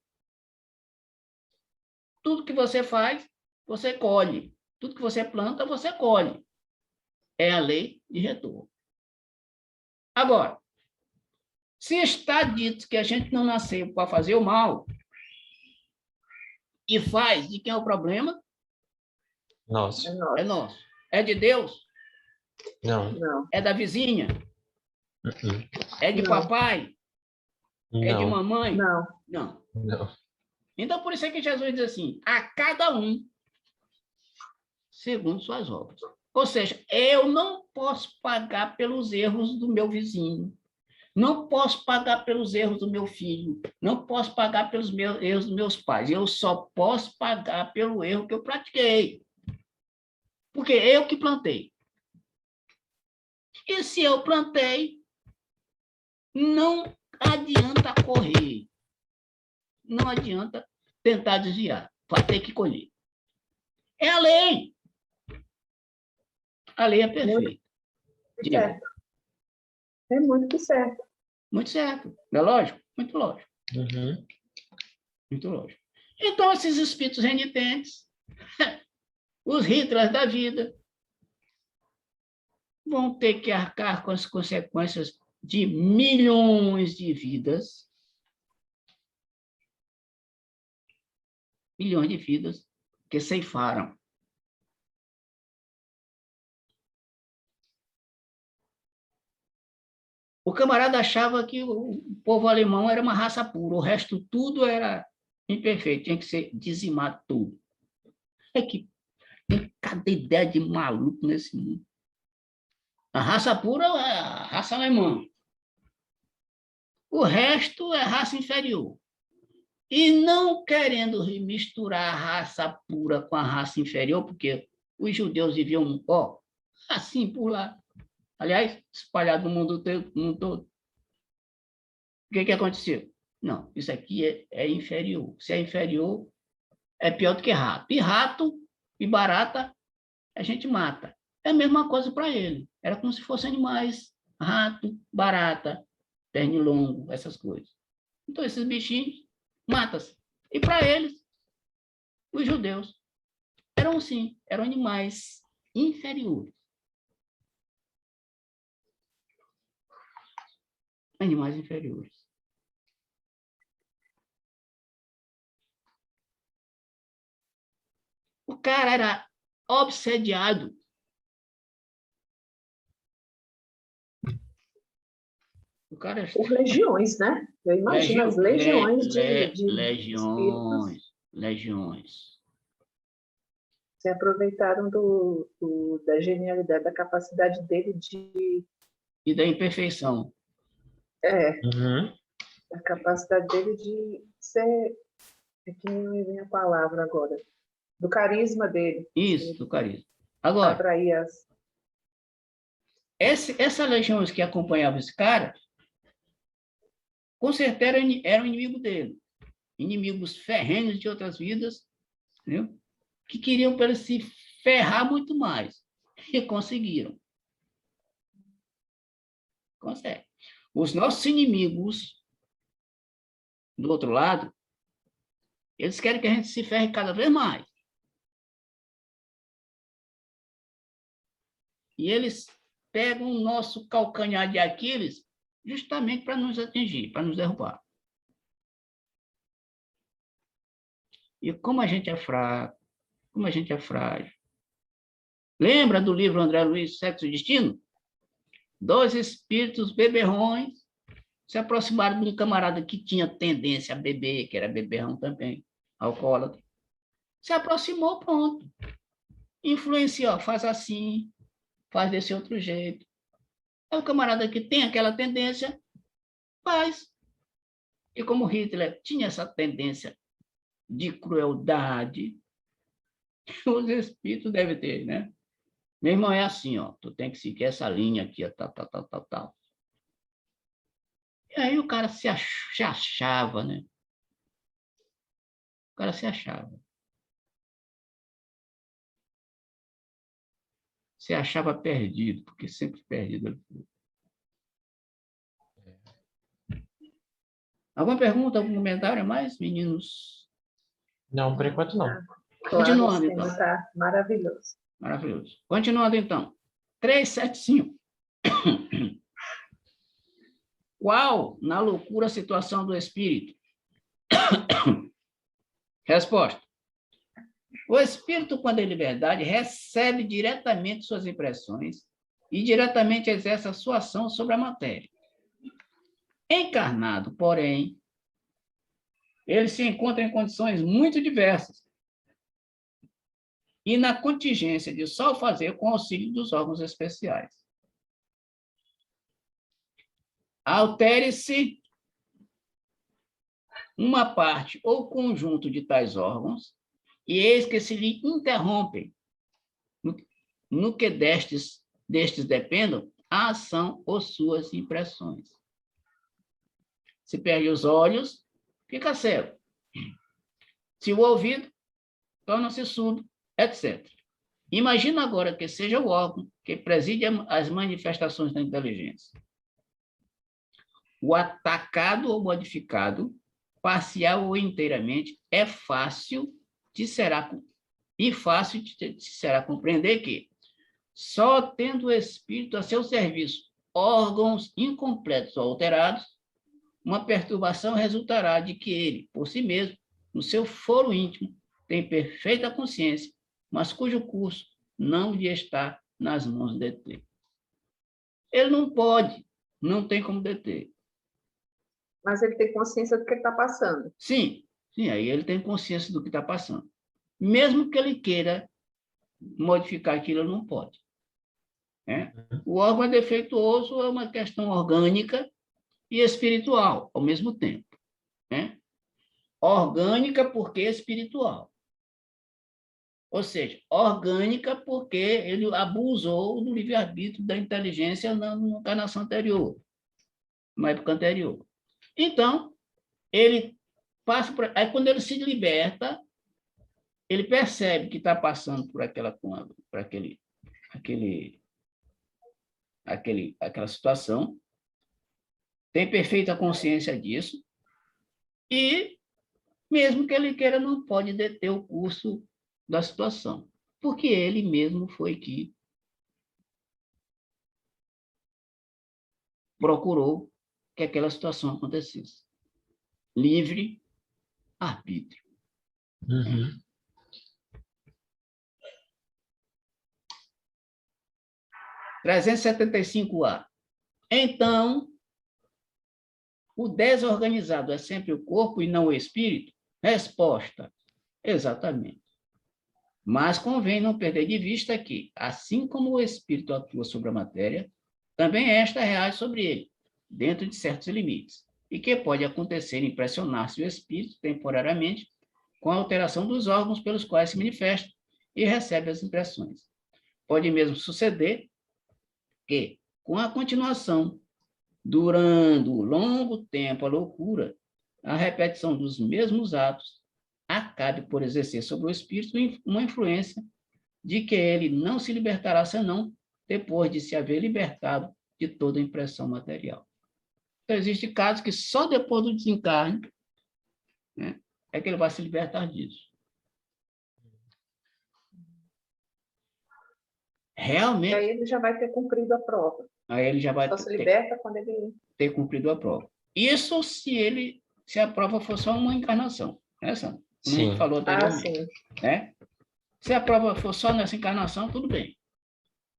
Speaker 1: Tudo que você faz, você colhe. Tudo que você planta, você colhe. É a lei de retorno. Agora, se está dito que a gente não nasceu para fazer o mal, e faz, de quem é o problema?
Speaker 2: Nosso.
Speaker 1: É nosso. É de Deus?
Speaker 2: Não.
Speaker 3: Não.
Speaker 1: É da vizinha? É de
Speaker 3: Não.
Speaker 1: papai? É de
Speaker 2: Não.
Speaker 1: mamãe?
Speaker 3: Não.
Speaker 1: Não.
Speaker 2: Não.
Speaker 1: Então, por isso é que Jesus diz assim, a cada um, segundo suas obras. Ou seja, eu não posso pagar pelos erros do meu vizinho, não posso pagar pelos erros do meu filho, não posso pagar pelos erros dos meus pais, eu só posso pagar pelo erro que eu pratiquei. Porque eu que plantei. E se eu plantei, Não adianta correr. Não adianta tentar desviar. Vai ter que colher. É a lei. A lei é perfeita.
Speaker 3: Certo. É muito certo.
Speaker 1: Muito certo. Não é lógico? Muito lógico.
Speaker 2: Uhum.
Speaker 1: Muito lógico. Então, esses espíritos renitentes, os Hitlers da vida, vão ter que arcar com as consequências de milhões de vidas, que ceifaram. O camarada achava que o povo alemão era uma raça pura, o resto tudo era imperfeito, tinha que ser dizimado tudo. É que tem cada ideia de maluco nesse mundo. A raça pura é a raça alemã. O resto é raça inferior. E não querendo misturar a raça pura com a raça inferior, porque os judeus viviam assim por lá. Aliás, espalhado no mundo todo. O que aconteceu? Não, isso aqui é inferior. Se é inferior, é pior do que rato. E rato e barata, a gente mata. É a mesma coisa para ele. Era como se fossem animais. Rato, barata, pernilongo, essas coisas. Então, esses bichinhos matam-se. E para eles, os judeus, eram animais inferiores. Animais inferiores. O cara era obsediado. O cara...
Speaker 3: Por legiões, né? Eu imagino as legiões de
Speaker 1: legiões.
Speaker 3: Se aproveitaram da genialidade, da capacidade dele
Speaker 1: e da imperfeição.
Speaker 2: Uhum.
Speaker 3: A capacidade dele de ser... É que não me vem a palavra agora. Do carisma dele.
Speaker 1: Isso, do carisma. Agora,
Speaker 3: atrair
Speaker 1: essa legião que acompanhava esse cara, com certeza era o inimigo dele. Inimigos ferrenhos de outras vidas, entendeu? Que queriam para ele se ferrar muito mais. E conseguiram. Consegue. Os nossos inimigos, do outro lado, eles querem que a gente se ferre cada vez mais. E eles pegam o nosso calcanhar de Aquiles justamente para nos atingir, para nos derrubar. E como a gente é fraco, como a gente é frágil. Lembra do livro André Luiz, Sexo e Destino? 2 espíritos beberrões se aproximaram de um camarada que tinha tendência a beber, que era beberrão também, alcoólatra. Se aproximou, pronto. Influenciou, faz assim, faz desse outro jeito. Aí o camarada que tem aquela tendência, faz. E como Hitler tinha essa tendência de crueldade, os espíritos devem ter, né? Meu irmão, é assim, ó, tu tem que seguir essa linha aqui, ó, tal. E aí o cara se achava, né? O cara se achava. Se achava perdido, porque sempre perdido. Alguma pergunta, algum comentário a mais, meninos?
Speaker 2: Não, por enquanto não.
Speaker 3: Claro,
Speaker 1: Continuando,
Speaker 3: esse
Speaker 1: então.
Speaker 3: está maravilhoso.
Speaker 1: Maravilhoso. Continuando, então. 375. Qual, na loucura, a situação do espírito? Resposta. O espírito, quando é liberdade, recebe diretamente suas impressões e diretamente exerce a sua ação sobre a matéria. Encarnado, porém, ele se encontra em condições muito diversas e na contingência de só fazer com auxílio dos órgãos especiais. Altere-se uma parte ou conjunto de tais órgãos, e eis que se lhe interrompem, no que destes dependam a ação ou suas impressões. Se perde os olhos, fica cego. Se o ouvido, torna-se surdo, etc. Imagina agora que seja o órgão que preside as manifestações da inteligência. O atacado ou modificado, parcial ou inteiramente, é fácil de será compreender que, só tendo o espírito a seu serviço órgãos incompletos ou alterados, uma perturbação resultará de que ele, por si mesmo, no seu foro íntimo, tem perfeita consciência, mas cujo curso não lhe está nas mãos de deter. Ele não pode, não tem como deter.
Speaker 3: Mas ele tem consciência do que está passando.
Speaker 1: Sim, aí ele tem consciência do que está passando. Mesmo que ele queira modificar aquilo, ele não pode. Né? O órgão é defeituoso, é uma questão orgânica e espiritual, ao mesmo tempo. Né? Orgânica porque espiritual. Ou seja, orgânica porque ele abusou do livre-arbítrio da inteligência na encarnação anterior, na época anterior. Então, ele passa por... Aí, quando ele se liberta, ele percebe que está passando por aquela situação, tem perfeita consciência disso, e, mesmo que ele queira, não pode deter o curso da situação, porque ele mesmo foi que procurou que aquela situação acontecesse. Livre arbítrio.
Speaker 2: Uhum.
Speaker 1: 375A. Então, o desorganizado é sempre o corpo e não o espírito? Resposta: exatamente. Mas convém não perder de vista que, assim como o espírito atua sobre a matéria, também esta reage sobre ele, dentro de certos limites, e que pode acontecer impressionar-se o espírito temporariamente com a alteração dos órgãos pelos quais se manifesta e recebe as impressões. Pode mesmo suceder que, com a continuação, durando longo tempo a loucura, a repetição dos mesmos atos acabe por exercer sobre o espírito uma influência de que ele não se libertará senão depois de se haver libertado de toda impressão material. Então, existem casos que só depois do desencarne, né, é que ele vai se libertar disso. Realmente.
Speaker 3: E aí ele já vai ter cumprido a prova.
Speaker 1: Aí ele já vai
Speaker 3: só se liberta quando ele
Speaker 1: ter cumprido a prova. Isso se a prova for só uma encarnação, né, Sandra? Como a gente falou anteriormente. Né? Se a prova for só nessa encarnação, tudo bem.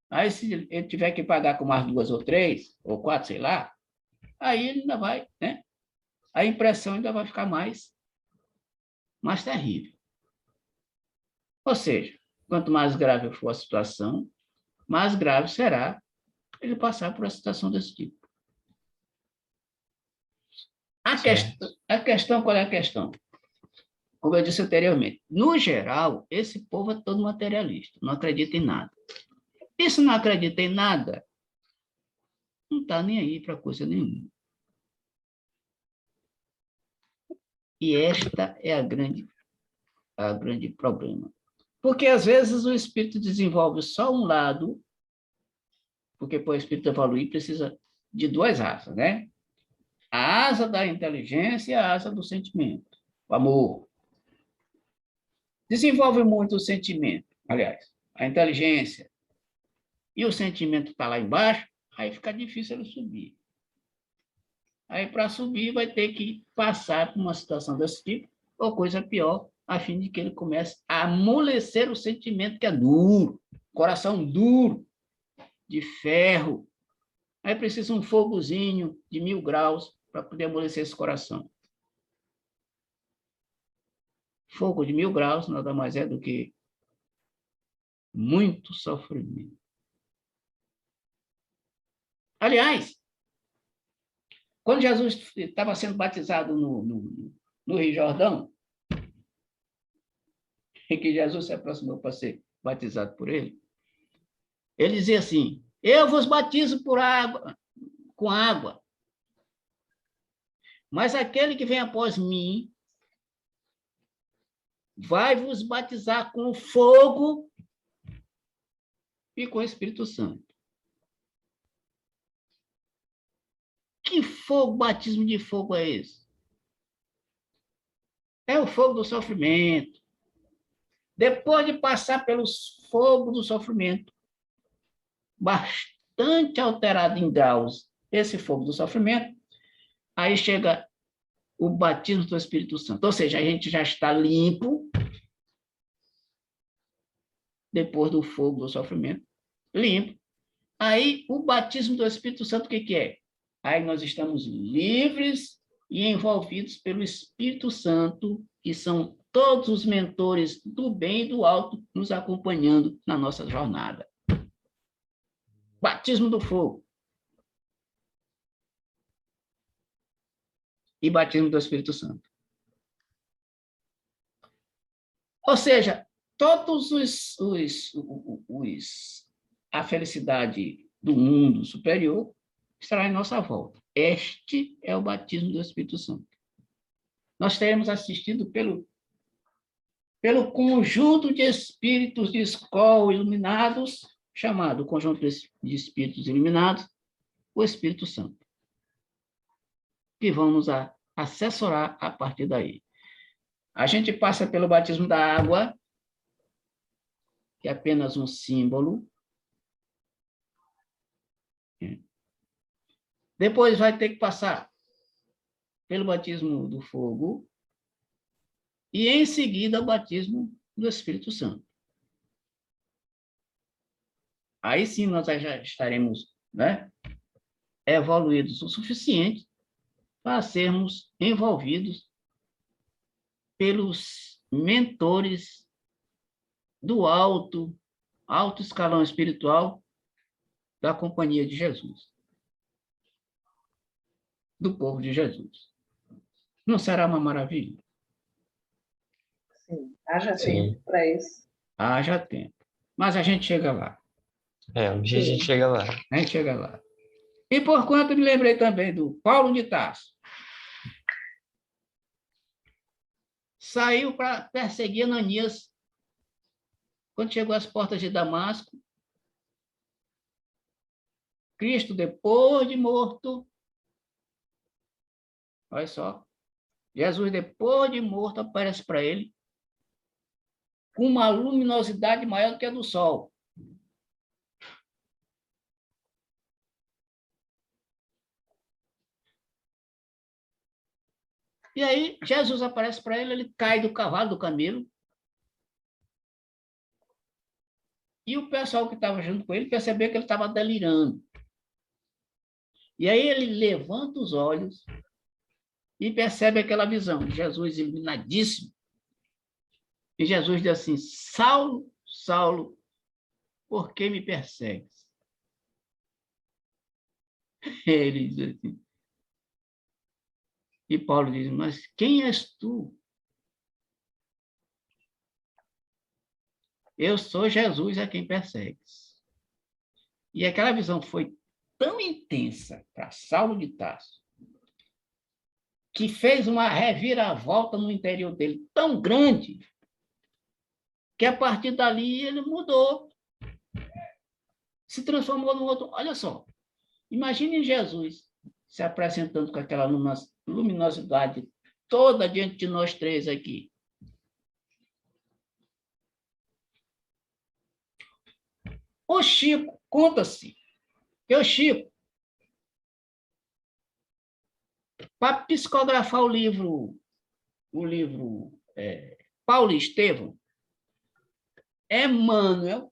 Speaker 1: Aí, se ele tiver que pagar com mais 2 ou 3, ou 4, sei lá, aí ele ainda vai, né? A impressão ainda vai ficar mais terrível. Ou seja, quanto mais grave for a situação, mais grave será ele passar por uma situação desse tipo. A questão, qual é a questão? Como eu disse anteriormente, no geral, esse povo é todo materialista, não acredita em nada. E se não acredita em nada, não está nem aí para coisa nenhuma. E esta é a grande problema. Porque, às vezes, o espírito desenvolve só um lado, porque para o espírito evoluir precisa de 2 asas, né? A asa da inteligência e a asa do sentimento, o amor. Desenvolve muito o sentimento, aliás, a inteligência, e o sentimento está lá embaixo, aí fica difícil ele subir. Aí, para subir, vai ter que passar por uma situação desse tipo, ou coisa pior, a fim de que ele comece a amolecer o sentimento que é duro, coração duro, de ferro. Aí precisa um fogozinho de 1000 graus para poder amolecer esse coração. Fogo de 1000 graus nada mais é do que muito sofrimento. Aliás, quando Jesus estava sendo batizado no Rio Jordão, em que Jesus se aproximou para ser batizado por ele, ele dizia assim: eu vos batizo com água, Mas aquele que vem após mim vai vos batizar com fogo e com o Espírito Santo. Que fogo, batismo de fogo é esse? É o fogo do sofrimento. Depois de passar pelo fogo do sofrimento, bastante alterado em graus, esse fogo do sofrimento, aí chega o batismo do Espírito Santo. Ou seja, a gente já está limpo, depois do fogo do sofrimento, limpo. Aí, o batismo do Espírito Santo, o que é? Aí nós estamos livres e envolvidos pelo Espírito Santo, que são todos os mentores do bem e do alto nos acompanhando na nossa jornada. Batismo do fogo. E batismo do Espírito Santo. Ou seja, todos a felicidade do mundo superior estará em nossa volta. Este é o batismo do Espírito Santo. Nós teremos assistido pelo conjunto de espíritos de escola iluminados, chamado conjunto de espíritos iluminados, o Espírito Santo, que vão nos assessorar a partir daí. A gente passa pelo batismo da água, que é apenas um símbolo. Depois vai ter que passar pelo batismo do fogo e, em seguida, o batismo do Espírito Santo. Aí sim nós já estaremos, né, evoluídos o suficiente para sermos envolvidos pelos mentores do alto escalão espiritual da Companhia de Jesus, do povo de Jesus. Não será uma maravilha?
Speaker 3: Sim, haja tempo para isso.
Speaker 1: Haja tempo. Mas a gente chega lá.
Speaker 2: Um dia a gente chega lá.
Speaker 1: A gente chega lá. E, por quanto, me lembrei também do Paulo de Tarso. Saiu para perseguir Ananias. Quando chegou às portas de Damasco, Cristo, depois de morto, olha só, Jesus, depois de morto, aparece para ele com uma luminosidade maior do que a do sol. E aí, Jesus aparece para ele, ele cai do cavalo, do camelo, e o pessoal que estava junto com ele percebeu que ele estava delirando. E aí ele levanta os olhos e percebe aquela visão de Jesus iluminadíssimo. E Jesus diz assim: Saulo, Saulo, por que me persegues? Ele diz assim. E Paulo diz: mas quem és tu? Eu sou Jesus a quem persegues. E aquela visão foi tão intensa para Saulo de Tarso, que fez uma reviravolta no interior dele tão grande, que a partir dali ele mudou, se transformou no outro. Olha só, imagine Jesus se apresentando com aquela luminosidade toda diante de nós três aqui. O Chico, conta-se que o Chico, para psicografar o livro Paulo e Estevão, Emmanuel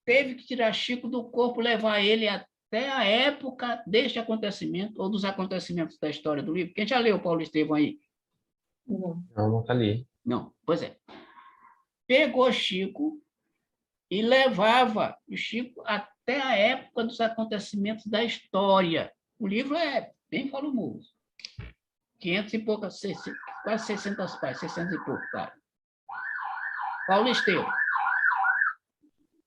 Speaker 1: teve que tirar Chico do corpo, levar ele até a época deste acontecimento, ou dos acontecimentos da história do livro. Quem já leu Paulo e Estevão aí?
Speaker 2: Não, nunca li.
Speaker 1: Não, pois é. Pegou Chico e levava o Chico até a época dos acontecimentos da história. O livro é bem volumoso. 500 e poucas, quase 600 páginas, 600 e pouco, cara. Paulo Estevão.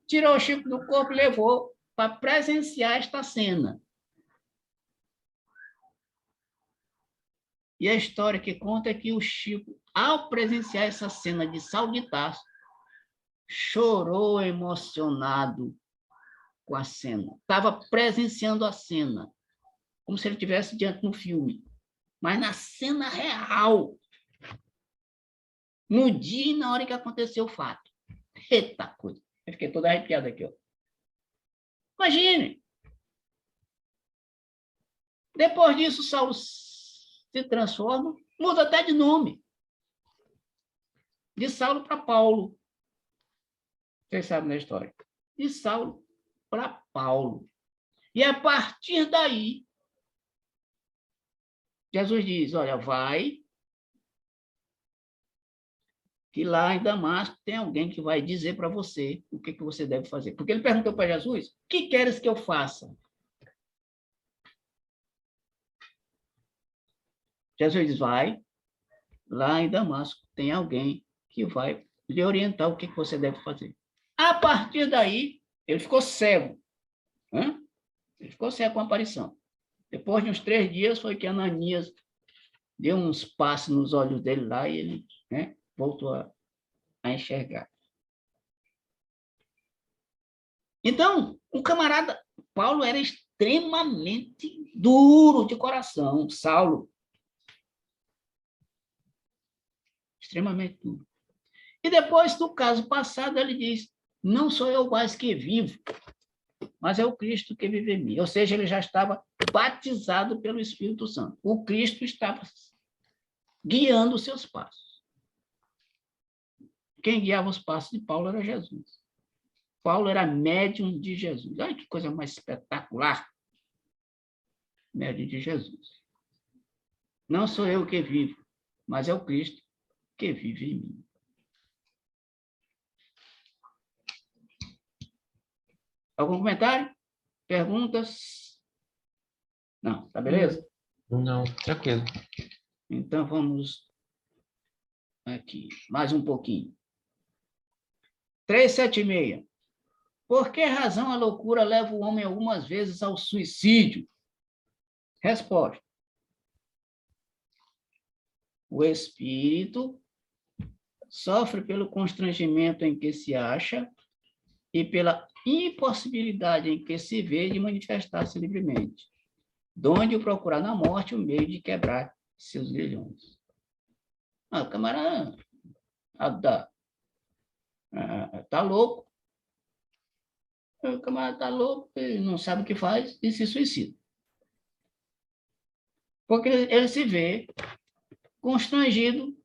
Speaker 1: Tirou o Chico do corpo e levou para presenciar esta cena. E a história que conta é que o Chico, ao presenciar essa cena de Saulo de Tarso, chorou emocionado com a cena. Estava presenciando a cena, como se ele estivesse diante no filme. Mas na cena real, no dia e na hora que aconteceu o fato. Eita coisa. Eu fiquei toda arrepiada aqui, ó. Imagine. Depois disso, Saulo se transforma, muda até de nome. De Saulo para Paulo. Vocês sabem da história. De Saulo para Paulo. E a partir daí, Jesus diz, olha, vai, que lá em Damasco tem alguém que vai dizer para você o que você deve fazer. Porque ele perguntou para Jesus, o que queres que eu faça? Jesus diz, vai, lá em Damasco tem alguém que vai lhe orientar o que você deve fazer. A partir daí, ele ficou cego. Né? Ele ficou cego com a aparição. Depois de uns 3 dias, foi que Ananias deu uns passos nos olhos dele lá e ele, né, voltou a enxergar. Então, o camarada Paulo era extremamente duro de coração, Saulo. Extremamente duro. E depois do caso passado, ele diz, não sou eu mais que vivo, mas é o Cristo que vive em mim. Ou seja, ele já estava batizado pelo Espírito Santo. O Cristo estava guiando os seus passos. Quem guiava os passos de Paulo era Jesus. Paulo era médium de Jesus. Olha que coisa mais espetacular. Médium de Jesus. Não sou eu que vivo, mas é o Cristo que vive em mim. Algum comentário? Perguntas? Não, tá beleza?
Speaker 2: Não, tranquilo.
Speaker 1: Então vamos aqui, mais um pouquinho. 376. Por que razão a loucura leva o homem algumas vezes ao suicídio? Resposta. O espírito sofre pelo constrangimento em que se acha e pela impossibilidade em que se vê de manifestar-se livremente, donde procurar na morte o meio de quebrar seus grilhões. O camarada tá louco, o camarada tá louco, não sabe o que faz e se suicida. Porque ele se vê constrangido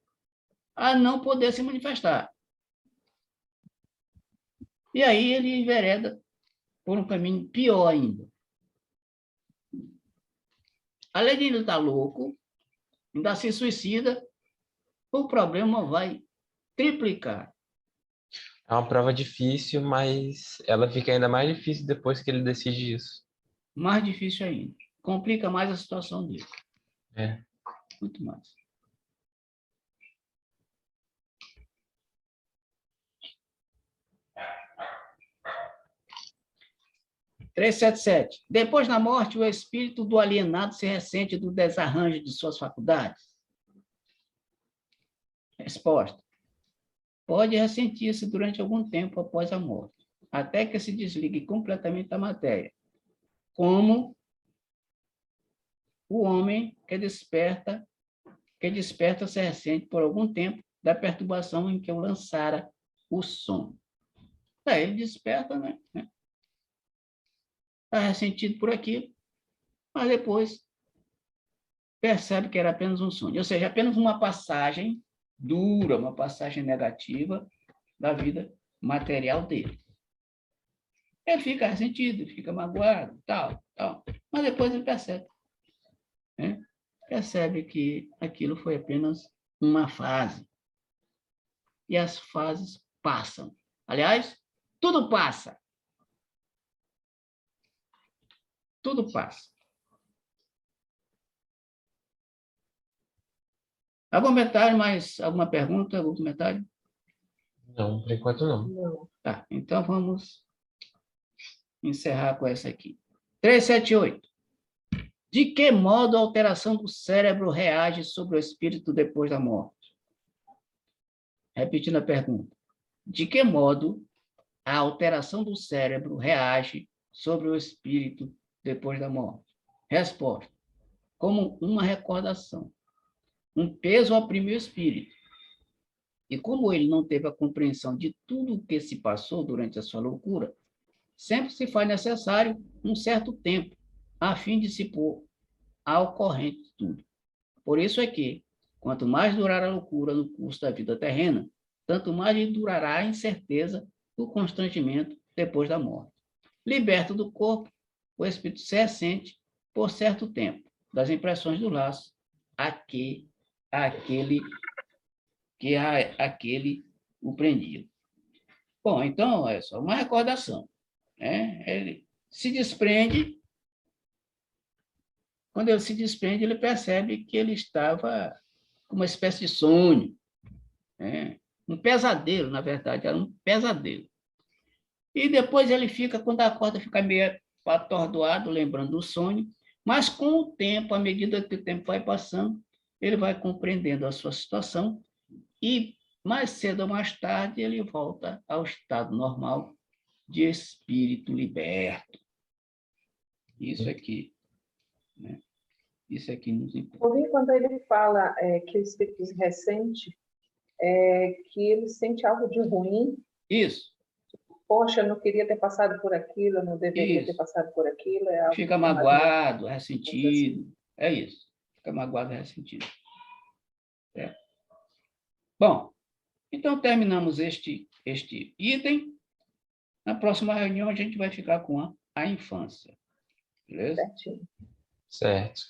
Speaker 1: a não poder se manifestar. E aí ele envereda por um caminho pior ainda. Além de ele estar louco, ainda se suicida, o problema vai triplicar.
Speaker 2: É uma prova difícil, mas ela fica ainda mais difícil depois que ele decide isso.
Speaker 1: Mais difícil ainda. Complica mais a situação dele.
Speaker 2: É.
Speaker 1: Muito mais. (377) Depois da morte, o espírito do alienado se ressente do desarranjo de suas faculdades? Resposta. Pode ressentir-se durante algum tempo após a morte, até que se desligue completamente da matéria, como o homem que desperta se ressente por algum tempo da perturbação em que o lançara o sono. Ele desperta, né? Está ressentido por aquilo, mas depois percebe que era apenas um sonho. Ou seja, apenas uma passagem dura, uma passagem negativa da vida material dele. Ele fica ressentido, fica magoado, tal. Mas depois ele percebe. Né? Percebe que aquilo foi apenas uma fase. E as fases passam. Aliás, tudo passa. Tudo passa. Algum comentário, mais alguma pergunta, algum comentário?
Speaker 2: Não, por enquanto não.
Speaker 3: Não.
Speaker 1: Tá, então vamos encerrar com essa aqui. 378. De que modo a alteração do cérebro reage sobre o espírito depois da morte? Repetindo a pergunta. De que modo a alteração do cérebro reage sobre o espírito depois da morte? Resposta. Como uma recordação. Um peso oprime o espírito. E como ele não teve a compreensão de tudo o que se passou durante a sua loucura, sempre se faz necessário um certo tempo a fim de se pôr ao corrente de tudo. Por isso é que, quanto mais durar a loucura no curso da vida terrena, tanto mais lhe durará a incerteza do constrangimento depois da morte. Liberto do corpo, o espírito se ressente, por certo tempo, das impressões do laço aquele o prendia. Bom, então, é só uma recordação. Né? Ele se desprende. Quando ele se desprende, ele percebe que ele estava com uma espécie de sonho. Né? Um pesadelo, na verdade, era um pesadelo. E depois ele fica, quando acorda, fica meio atordoado, lembrando do sonho, mas com o tempo, à medida que o tempo vai passando, ele vai compreendendo a sua situação e, mais cedo ou mais tarde, ele volta ao estado normal de espírito liberto. Isso aqui, né? Isso aqui nos importa.
Speaker 3: Ouvi quando ele fala que o espírito se ressente, que ele sente algo de ruim.
Speaker 1: Isso.
Speaker 3: Poxa, eu não queria ter passado por aquilo, eu não deveria ter passado por aquilo.
Speaker 1: Fica magoado, ressentido. É isso. Fica magoado, ressentido. Certo? Bom, então terminamos este item. Na próxima reunião a gente vai ficar com a infância. Beleza?
Speaker 3: Certinho.
Speaker 2: Certo.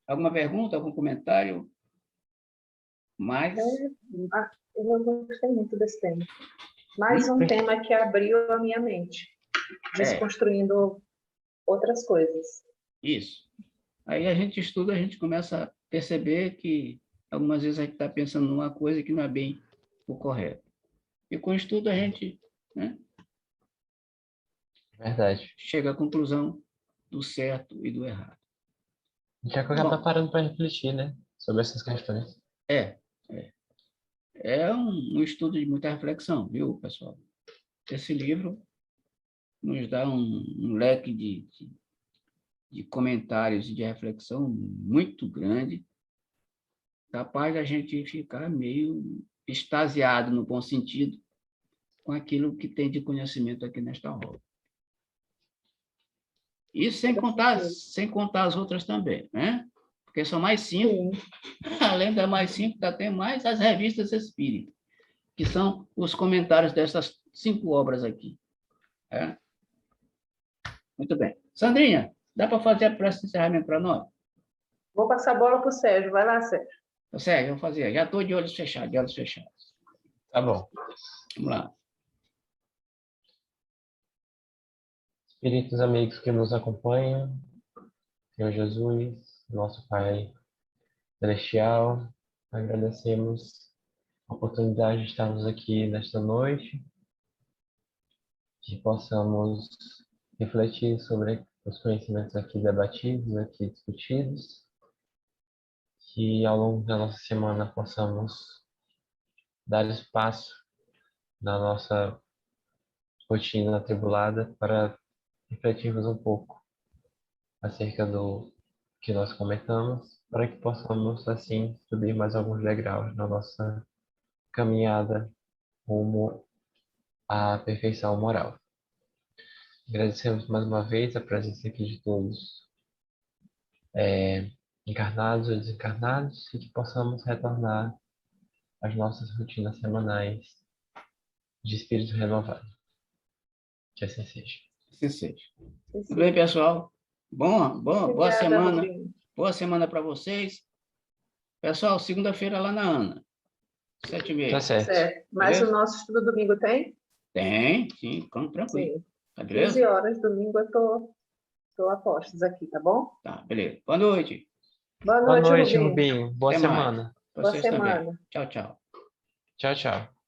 Speaker 1: Alguma pergunta, algum comentário? Mais?
Speaker 3: Eu não gostei muito desse tema. Mais um tema que abriu a minha mente, desconstruindo outras coisas.
Speaker 1: Isso. Aí a gente estuda, a gente começa a perceber que algumas vezes a gente está pensando numa coisa que não é bem o correto. E com o estudo a gente, né,
Speaker 2: Verdade.
Speaker 1: chega à conclusão do certo e do errado.
Speaker 2: A gente acaba parando para refletir, né? Sobre essas questões.
Speaker 1: É um estudo de muita reflexão, viu, pessoal? Esse livro nos dá um leque de comentários e de reflexão muito grande, capaz da gente ficar meio extasiado, no bom sentido, com aquilo que tem de conhecimento aqui nesta obra. Isso sem contar as outras também, né? Porque são mais 5. Sim. Além das mais 5, ainda tem mais as revistas espíritas, que são os comentários dessas 5 obras aqui. É? Muito bem. Sandrinha, dá para fazer a prece de encerramento para nós?
Speaker 3: Vou passar a bola para o Sérgio. Vai lá, Sérgio.
Speaker 1: Sérgio, eu vou fazer. Já estou de olhos fechados,
Speaker 2: Tá bom.
Speaker 1: Vamos lá.
Speaker 2: Espíritos amigos que nos acompanham, Senhor Jesus, nosso Pai Celestial, agradecemos a oportunidade de estarmos aqui nesta noite, que possamos refletir sobre os conhecimentos aqui debatidos, aqui discutidos, que ao longo da nossa semana possamos dar espaço na nossa rotina atribulada para refletirmos um pouco acerca do que nós comentamos, para que possamos, assim, subir mais alguns degraus na nossa caminhada rumo à perfeição moral. Agradecemos mais uma vez a presença aqui de todos, encarnados ou desencarnados, e que possamos retornar às nossas rotinas semanais de espírito renovado. Que assim seja.
Speaker 1: Assim seja. Tudo bem, pessoal? Boa semana.
Speaker 3: Rodrigo.
Speaker 1: Boa semana para vocês. Pessoal, segunda-feira lá na Ana. 7h30.
Speaker 2: Tá certo.
Speaker 3: Mas
Speaker 1: beleza?
Speaker 3: o nosso estudo domingo tem?
Speaker 1: Tem, sim, ficamos tranquilo.
Speaker 3: Sim.
Speaker 1: Tá, beleza?
Speaker 3: 15 horas, domingo, eu tô a postos aqui, tá bom?
Speaker 1: Tá, beleza. Boa noite.
Speaker 3: Boa noite,
Speaker 2: Rubinho. Boa
Speaker 1: Até mais.
Speaker 2: semana.
Speaker 1: Pra vocês
Speaker 3: Boa semana.
Speaker 1: também. Tchau, tchau.
Speaker 2: Tchau, tchau.